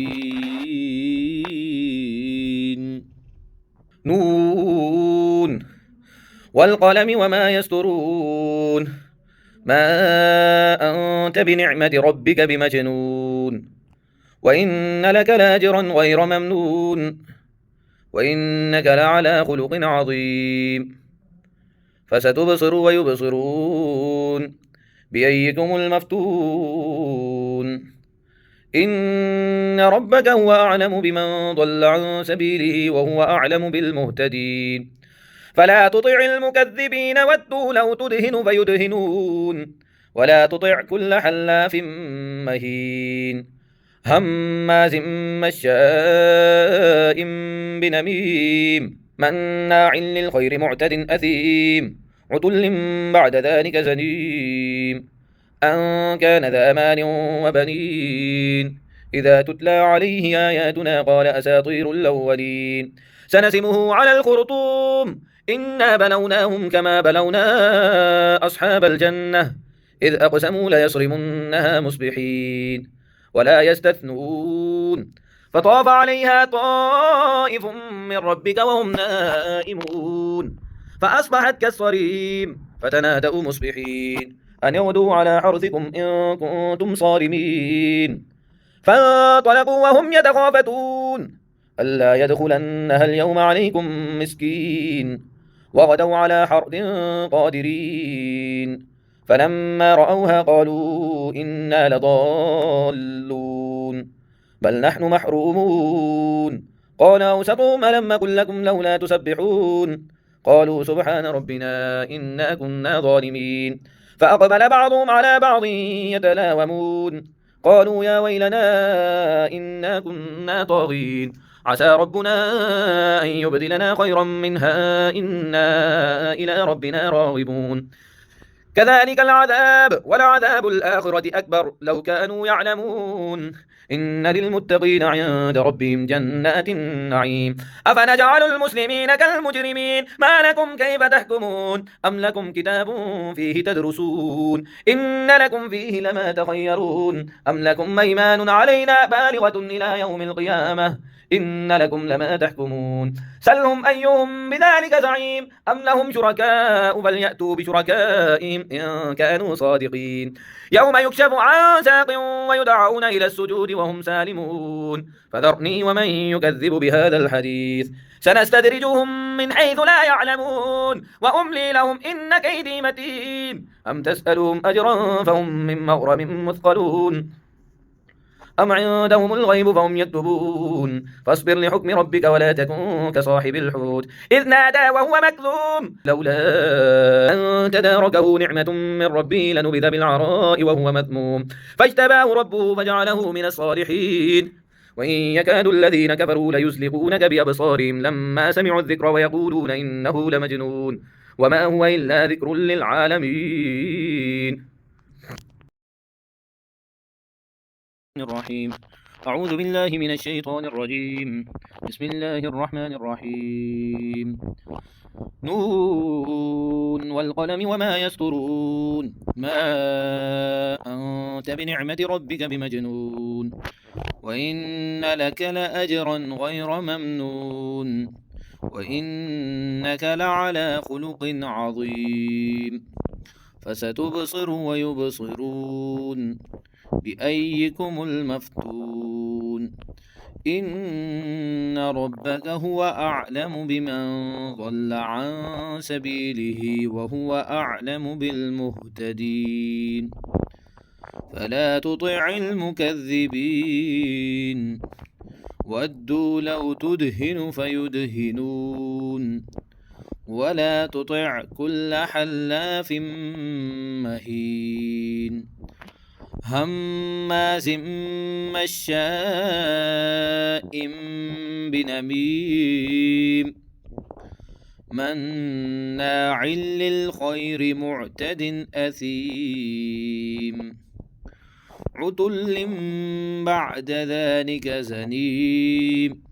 نون والقلم وما يسطرون ما أنت بنعمة ربك بمجنون وإن لك لاجرا غير ممنون وإنك لعلى خلق عظيم فستبصر ويبصرون بأيكم المفتون إن ربك هو أعلم بمن ضل عن سبيله وهو أعلم بالمهتدين فلا تطع المكذبين ودوا لو تدهن فيدهنون ولا تطع كل حلاف مهين هماز مشاء بنميم مناع للخير معتد أثيم عتل بعد ذلك زنيم أن كان ذا مال وبنين إذا تتلى عليه آياتنا قال أساطير الأولين سنسمه على الخرطوم إنا بلوناهم كما بلونا أصحاب الجنة إذ أقسموا ليصرمنها مصبحين ولا يستثنون فطاف عليها طائف من ربك وهم نائمون فأصبحت كالصريم فتنادوا مصبحين أن يغدوا على حرثكم إن كنتم صارمين فانطلقوا وهم يتخافتون ألا يدخلنها اليوم عليكم مسكين وغدوا على حرد قادرين فلما رأوها قالوا إنا لضالون بل نحن محرومون قال أوسطهم ألم أقل لكم لولا تسبحون قالوا سبحان ربنا إنا كنا ظالمين فأقبل بعضهم على بعض يتلاومون قالوا يا ويلنا إنا كنا طاغين عسى ربنا أن يبدلنا خيرا منها إنا إلى ربنا راغبون كذلك العذاب ولعذاب الآخرة أكبر لو كانوا يعلمون إن للمتقين عند ربهم جنات النعيم أفنجعل المسلمين كالمجرمين ما لكم كيف تحكمون أم لكم كتاب فيه تدرسون إن لكم فيه لما تخيرون أم لكم أيمان علينا بالغة إلى يوم القيامة إن لكم لما تحكمون سلهم أيهم بذلك زعيم أم لهم شركاء فليأتوا بشركائهم إن كانوا صادقين يوم يكشف عن ساق ويدعون إلى السجود وهم سالمون فذرني ومن يكذب بهذا الحديث سنستدرجهم من حيث لا يعلمون وأملي لهم إن كيدي متين أم تسألهم أجرا فهم من مغرم مثقلون أم عندهم الغيب فهم يكتبون فاصبر لحكم ربك ولا تكن كصاحب الحوت إذ نادى وهو مكذوم لولا أن تداركه نعمة من ربه لنبذ بالعراء وهو مذموم فاجتباه ربه فجعله من الصالحين وإن يكاد الذين كفروا ليزلقونك بأبصارهم لما سمعوا الذكر ويقولون إنه لمجنون وما هو إلا ذكر للعالمين الرحيم أعوذ بالله من الشيطان الرجيم بسم الله الرحمن الرحيم نون والقلم وما يسطرون ما أنت بنعمة ربك بمجنون وإن لك لأجرا غير ممنون وإنك لعلى خلق عظيم فستبصر ويبصرون بأيكم المفتون إن ربك هو أعلم بمن ضل عن سبيله وهو أعلم بالمهتدين فلا تطع المكذبين ودوا لو تدهن فيدهنون ولا تطع كل حلاف مهين هماز مشاء بنميم مناع للخير معتد أثيم عتل بعد ذلك زنيم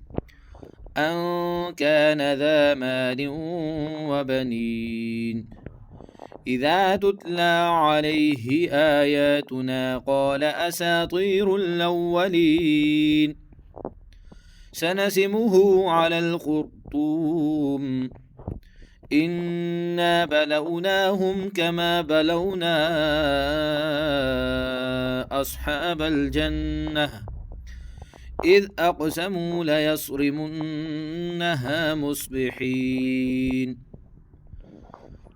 أن كان ذا مال وبنين إذا تتلى عليه آياتنا قال أساطير الأولين سنسمه على الخرطوم إنا بلوناهم كما بلونا أصحاب الجنة إذ أقسموا ليصرمنها مصبحين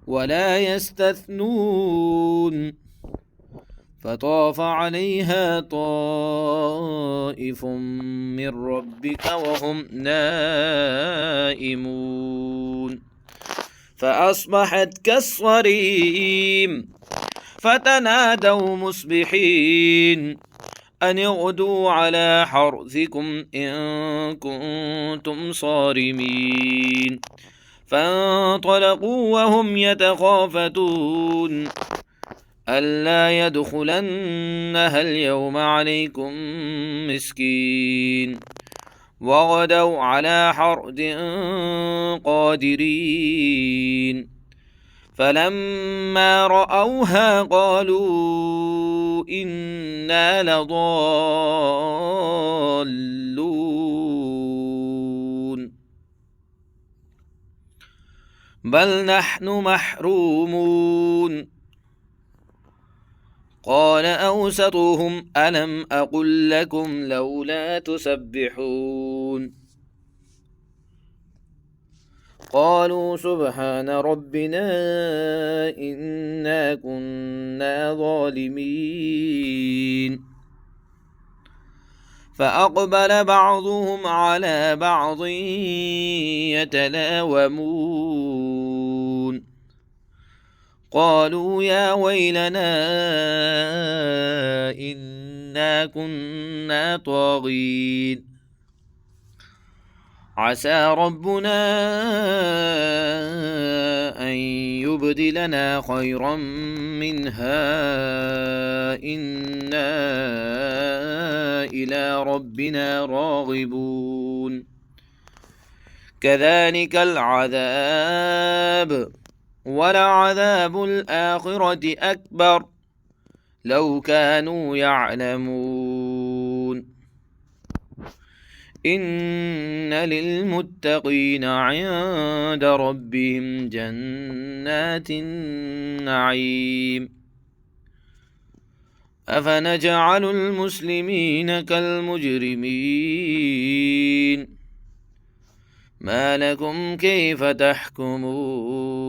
ولا يستثنون فطاف عليها طائف من ربك وهم نائمون فأصبحت كالصريم فتنادوا مصبحين أن اغدوا على حرثكم إن كنتم صارمين فانطلقوا وهم يتخافتون ألا يدخلنها اليوم عليكم مسكين وغدوا على حرد قادرين فلما رأوها قالوا إنا لضالون بل نحن محرومون قال أوسطهم ألم أقل لكم لولا تسبحون قالوا سبحان ربنا إنا كنا ظالمين فأقبل بعضهم على بعض يتلاومون قالوا يا ويلنا إنا كنا طاغين عسى ربنا أن يبدلنا خيرا منها إنا إلى ربنا راغبون كذلك العذاب ولعذاب الآخرة أكبر لو كانوا يعلمون إن للمتقين عند ربهم جنات النعيم أفنجعل المسلمين كالمجرمين ما لكم كيف تحكمون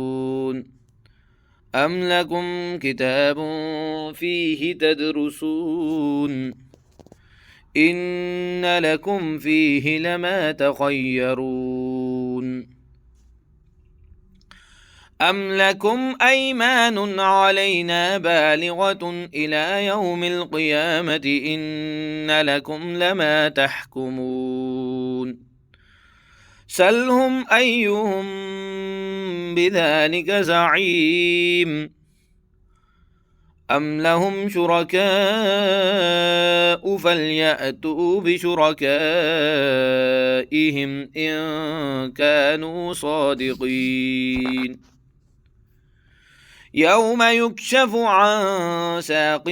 أم لكم كتاب فيه تدرسون إن لكم فيه لما تخيرون أم لكم أيمان علينا بالغة إلى يوم القيامة إن لكم لما تحكمون سلهم أيهم بذلك زعيم أم لهم شركاء فليأتوا بشركائهم إن كانوا صادقين يوم يكشف عن ساق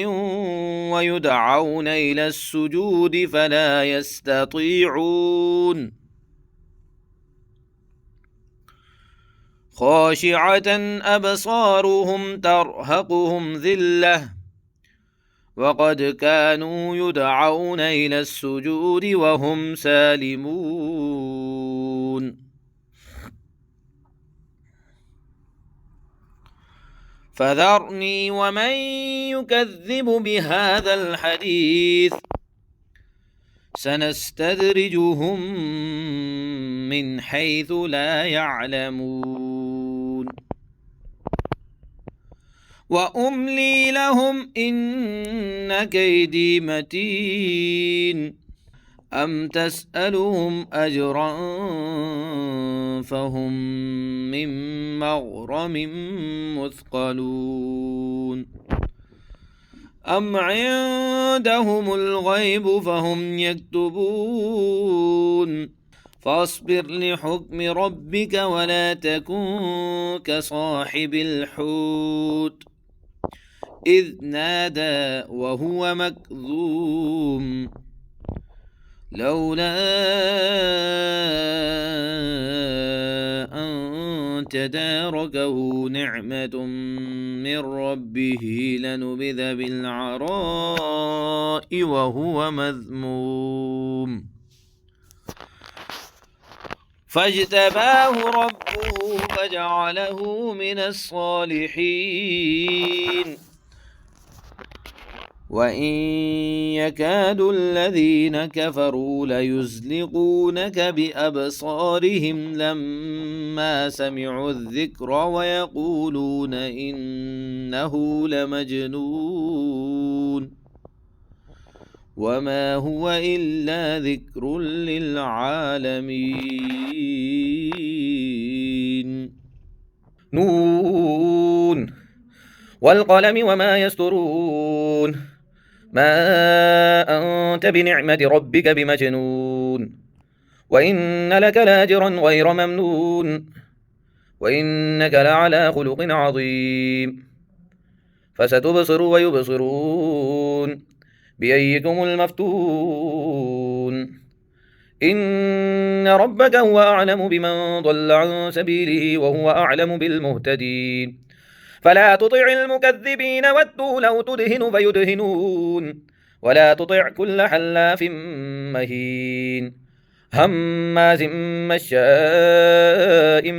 ويدعون إلى السجود فلا يستطيعون خاشعة أبصارهم ترهقهم ذلة وقد كانوا يدعون إلى السجود وهم سالمون فذرني ومن يكذب بهذا الحديث سنستدرجهم من حيث لا يعلمون وأملي لهم إن كيدي متين أم تسألهم أجرا فهم من مغرم مثقلون أم عندهم الغيب فهم يكتبون فاصبر لحكم ربك ولا تكن كصاحب الحوت إذ نادى وهو مكظوم لولا أن تداركه نعمة من ربه لنبذ بالعراء وهو مذموم فاجتباه ربه فجعله من الصالحين وإن يكاد الذين كفروا ليزلقونك بأبصارهم لما سمعوا الذكر ويقولون إنه لمجنون وما هو إلا ذكر للعالمين نون والقلم وما يسطرون ما أنت بنعمة ربك بمجنون وإن لك لاجرا غير ممنون وإنك لعلى خلق عظيم فستبصر ويبصرون بأيكم المفتون إن ربك هو أعلم بمن ضل عن سبيله وهو أعلم بالمهتدين فلا تطع المكذبين ودوا لو تدهن فيدهنون ولا تطع كل حلاف مهين هماز مشاء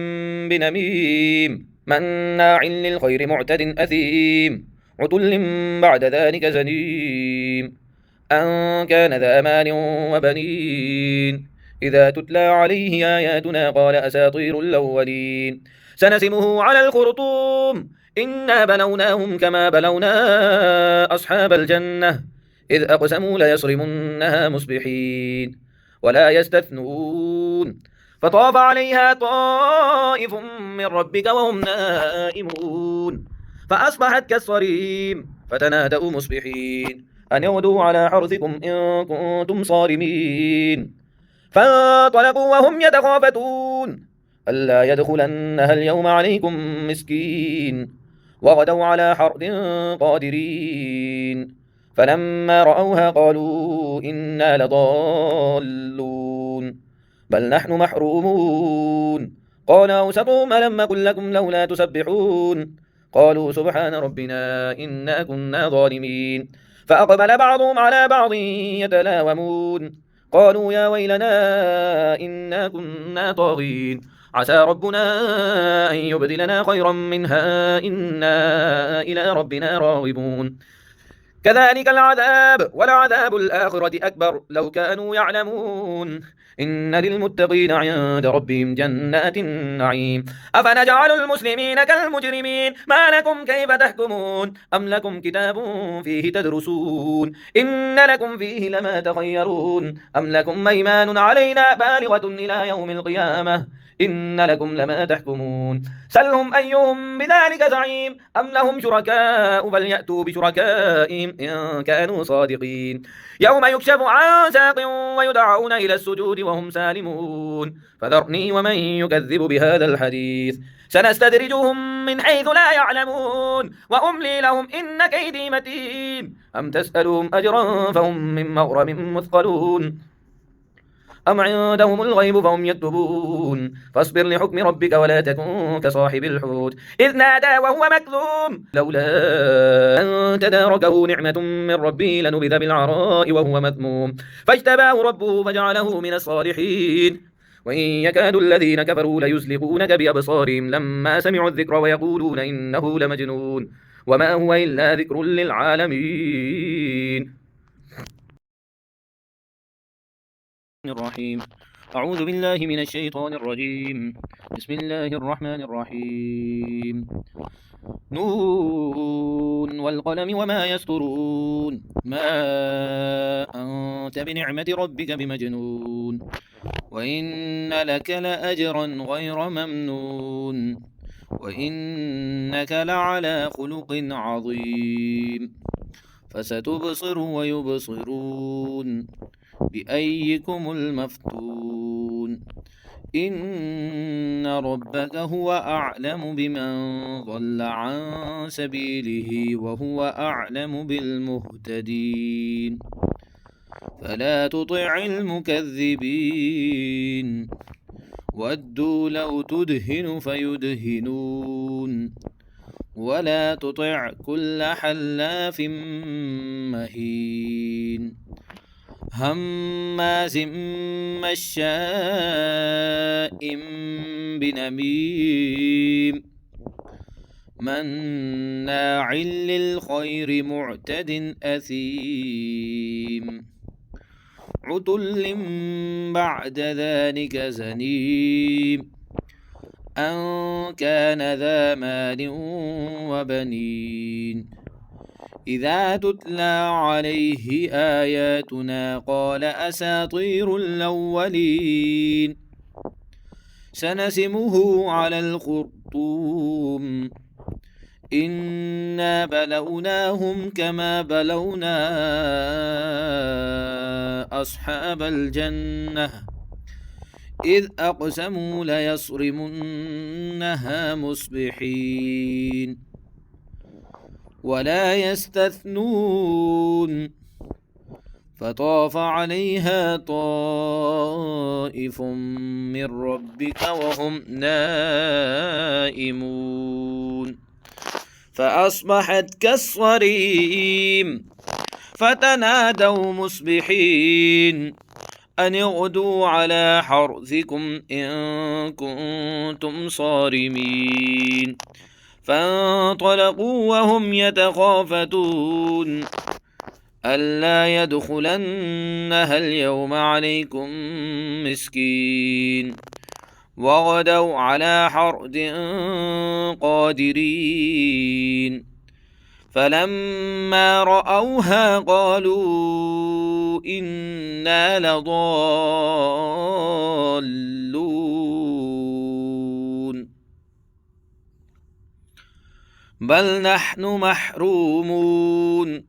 بنميم مناع للخير معتد أثيم عتل بعد ذلك زنيم أن كان ذا مال وبنين إذا تتلى عليه آياتنا قال أساطير الأولين سنسمه على الخرطوم إنا بلوناهم كما بلونا أصحاب الجنة إذ أقسموا ليصرمنها مصبحين ولا يستثنون فطاف عليها طائف من ربك وهم نائمون فأصبحت كالصريم فتنادوا مصبحين أن يغدوا على حرثكم إن كنتم صارمين فانطلقوا وهم يتخافتون ألا يدخلنها اليوم عليكم مسكين وغدوا على حرد قادرين فلما رأوها قالوا إنا لضالون بل نحن محرومون قال أوسطهم ألم قل لكم لولا تسبحون قالوا سبحان ربنا إنا كنا ظالمين فأقبل بعضهم على بعض يتلاومون قالوا يا ويلنا إنا كنا طاغين عسى ربنا أن يبدلنا خيرا منها إنا إلى ربنا راغبون كذلك العذاب ولعذاب الآخرة أكبر لو كانوا يعلمون إن للمتقين عند ربهم جنات النعيم أفنجعل المسلمين كالمجرمين ما لكم كيف تحكمون أم لكم كتاب فيه تدرسون إن لكم فيه لما تخيرون أم لكم أيمان علينا بالغة إلى يوم القيامة إن لكم لما تحكمون سلهم أيهم بذلك زعيم أم لهم شركاء فليأتوا بشركائهم إن كانوا صادقين يوم يكشف عن ساق ويدعون إلى السجود وهم سالمون فذرني ومن يكذب بهذا الحديث سنستدرجهم من حيث لا يعلمون وأملي لهم إن كيدي متين أم تسألهم أجرا فهم من مغرم مثقلون أم عندهم الغيب فهم يكتبون فاصبر لحكم ربك ولا تكن كصاحب الحوت إذ نادى وهو مكذوم لولا أن تداركه نعمة من ربه لنبذ بالعراء وهو مذموم فاجتباه ربه فجعله من الصالحين وإن يكاد الذين كفروا ليزلقونك بأبصارهم لما سمعوا الذكر ويقولون إنه لمجنون وما هو إلا ذكر للعالمين الرحيم أعوذ بالله من الشيطان الرجيم بسم الله الرحمن الرحيم نون والقلم وما يسطرون ما أنت بنعمة ربك بمجنون وإن لك لأجرا غير ممنون وإنك لعلى خلق عظيم فستبصر ويبصرون بأيكم المفتون إن ربك هو أعلم بمن ضل عن سبيله وهو أعلم بالمهتدين فلا تطع المكذبين ودوا لو تدهن فيدهنون ولا تطع كل حلاف مهين هماز مشاء بنميم مناع للخير معتد أثيم عتل بعد ذلك زنيم أن كان ذا مال وبنين إذا تتلى عليه آياتنا قال أساطير الأولين سنسمه على الخرطوم إنا بلوناهم كما بلونا أصحاب الجنة إذ أقسموا ليصرمنها مصبحين ولا يستثنون فطاف عليها طائف من ربك وهم نائمون فأصبحت كالصريم فتنادوا مصبحين أن اغدوا على حرثكم إن كنتم صارمين فانطلقوا وهم يتخافتون ألا يدخلنها اليوم عليكم مسكين وغدوا على حرد قادرين فلما رأوها قالوا إنا لضالون بل نحن محرومون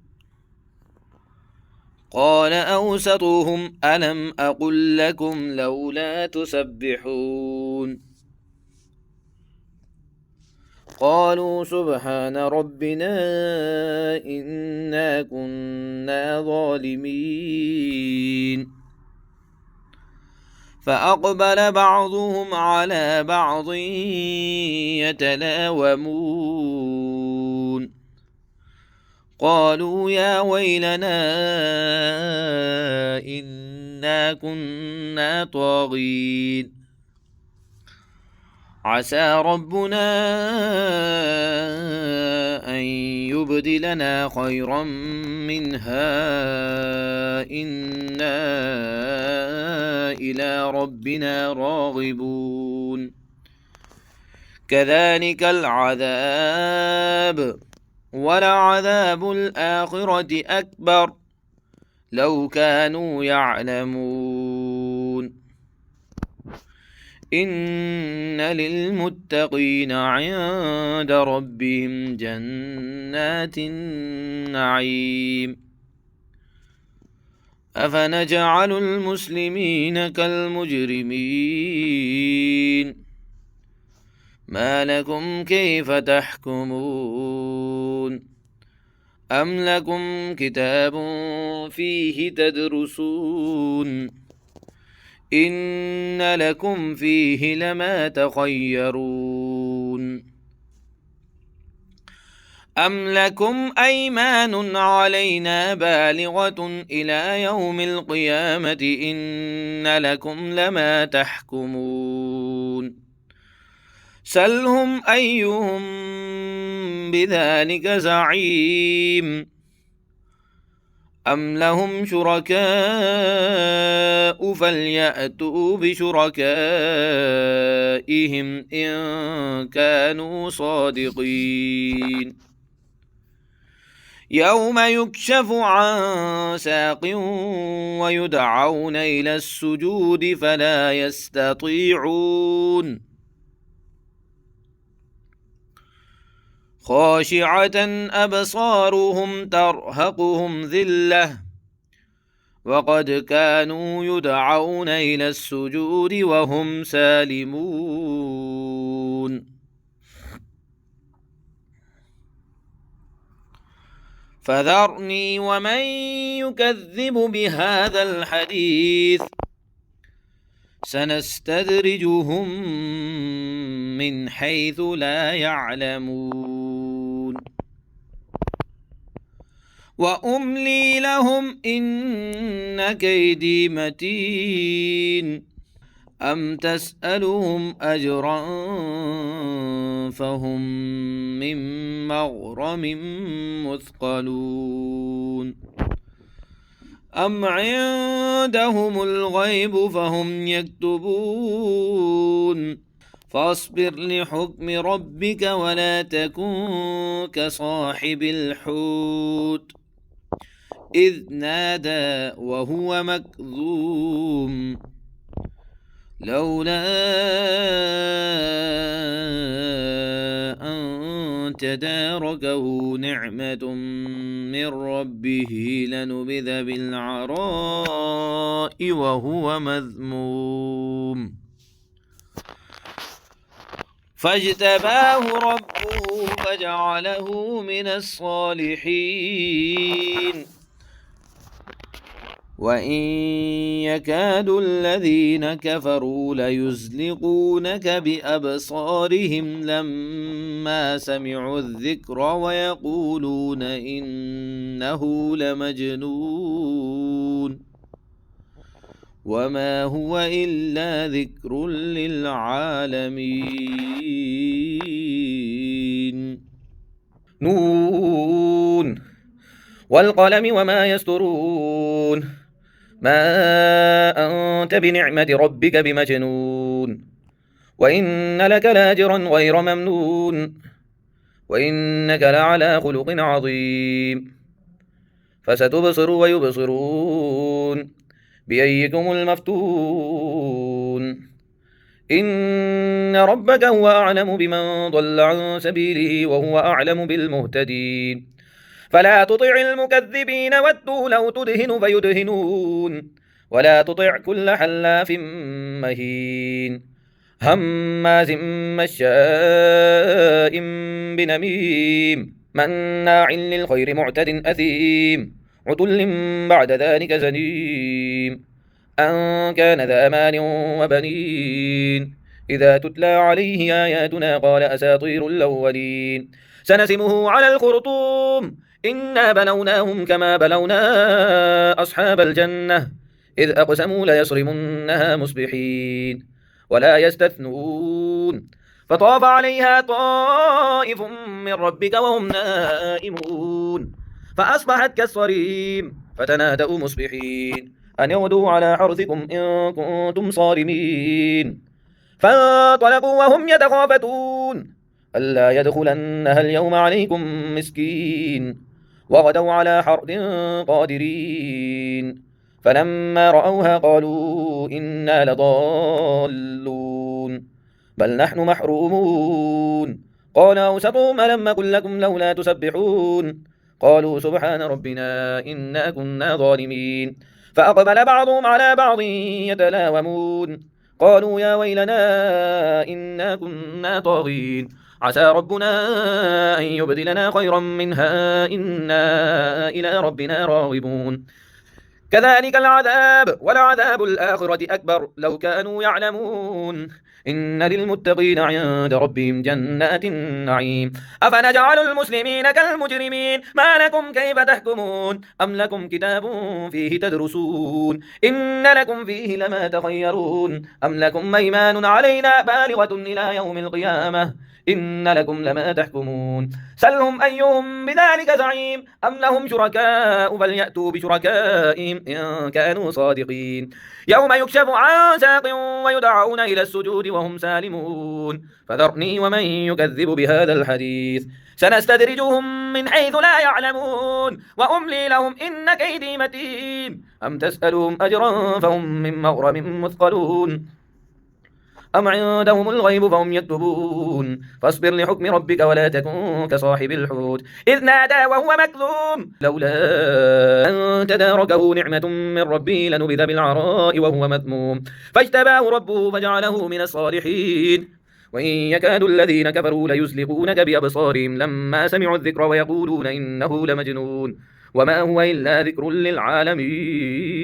قال أوسطهم ألم أقل لكم لولا تسبحون قالوا سبحان ربنا إنا كنا ظالمين فأقبل بعضهم على بعض يتلاومون قالوا يا ويلنا إنا كنا طاغين عسى ربنا أن يبدلنا خيرا منها إنا إلى ربنا راغبون كذلك العذاب ولعذاب الآخرة أكبر لو كانوا يعلمون إن للمتقين عند ربهم جنات النعيم أفنجعل المسلمين كالمجرمين ما لكم كيف تحكمون أم لكم كتاب فيه تدرسون إن لكم فيه لما تخيرون أم لكم أيمان علينا بالغة إلى يوم القيامة إن لكم لما تحكمون سلهم أيهم بذلك زعيم أم لهم شركاء فليأتوا بشركائهم إن كانوا صادقين يوم يكشف عن ساق ويدعون إلى السجود فلا يستطيعون خاشعة أبصارهم ترهقهم ذلة وقد كانوا يدعون إلى السجود وهم سالمون فذرني ومن يكذب بهذا الحديث سنستدرجهم من حيث لا يعلمون وأملي لهم إن كيدي متين أم تسألهم أجرا فهم من مغرم مثقلون أم عندهم الغيب فهم يكتبون فاصبر لحكم ربك ولا تكن كصاحب الحوت إذ نادى وهو مكظوم لولا أن تداركه نعمة من ربه لنبذ بالعراء وهو مذموم فاجتباه ربه فجعله من الصالحين وإن يكاد الذين كفروا ليزلقونك بأبصارهم لما سمعوا الذكر ويقولون إنه لمجنون وما هو إلا ذكر للعالمين نون والقلم وما يسطرون ما أنت بنعمة ربك بمجنون وإن لك لاجرا غير ممنون وإنك لعلى خلق عظيم فستبصر ويبصرون بأيكم المفتون إن ربك هو أعلم بمن ضل عن سبيله وهو أعلم بالمهتدين فلا تطع المكذبين ودوا لو تدهن فيدهنون ولا تطع كل حلاف مهين هماز مشاء بنميم مناع للخير معتد أثيم عتل بعد ذلك زنيم أن كان ذا مال وبنين إذا تتلى عليه آياتنا قال أساطير الأولين سنسمه على الخرطوم إنا بلوناهم كما بلونا أصحاب الجنة إذ أقسموا ليصرمنها مصبحين ولا يستثنون فطاف عليها طائف من ربك وهم نائمون فأصبحت كالصريم فتنادوا مصبحين أن يغدوا على حرثكم إن كنتم صارمين فانطلقوا وهم يتخافتون ألا يدخلنها اليوم عليكم مسكين وغدوا على حرد قادرين فلما رأوها قالوا إنا لضالون بل نحن محرومون قال أوسطهم ألم قل لكم لولا تسبحون قالوا سبحان ربنا إنا كنا ظالمين فأقبل بعضهم على بعض يتلاومون قالوا يا ويلنا إنا كنا طاغين عسى ربنا أن يبدلنا خيرا منها إنا إلى ربنا راغبون كذلك العذاب ولعذاب الآخرة أكبر لو كانوا يعلمون إن للمتقين عند ربهم جنات النعيم أفنجعل المسلمين كالمجرمين ما لكم كيف تحكمون أم لكم كتاب فيه تدرسون إن لكم فيه لما تخيرون أم لكم أيمان علينا بالغة إلى يوم القيامة إن لكم لما تحكمون سلهم أيهم بذلك زعيم أم لهم شركاء فليأتوا بشركائهم إن كانوا صادقين يوم يكشف عن ساق ويدعون إلى السجود وهم سالمون فذرني ومن يكذب بهذا الحديث سنستدرجهم من حيث لا يعلمون وأملي لهم إن كيدي متين أم تسألهم أجرا فهم من مغرم مثقلون أم عندهم الغيب فهم يكتبون فاصبر لحكم ربك ولا تكن كصاحب الحوت إذ نادى وهو مكذوم لولا أن تداركه نعمة من ربه لنبذ بالعراء وهو مذموم فاجتباه ربه فجعله من الصالحين وإن يكاد الذين كفروا ليزلقونك بأبصارهم لما سمعوا الذكر ويقولون إنه لمجنون وما هو إلا ذكر للعالمين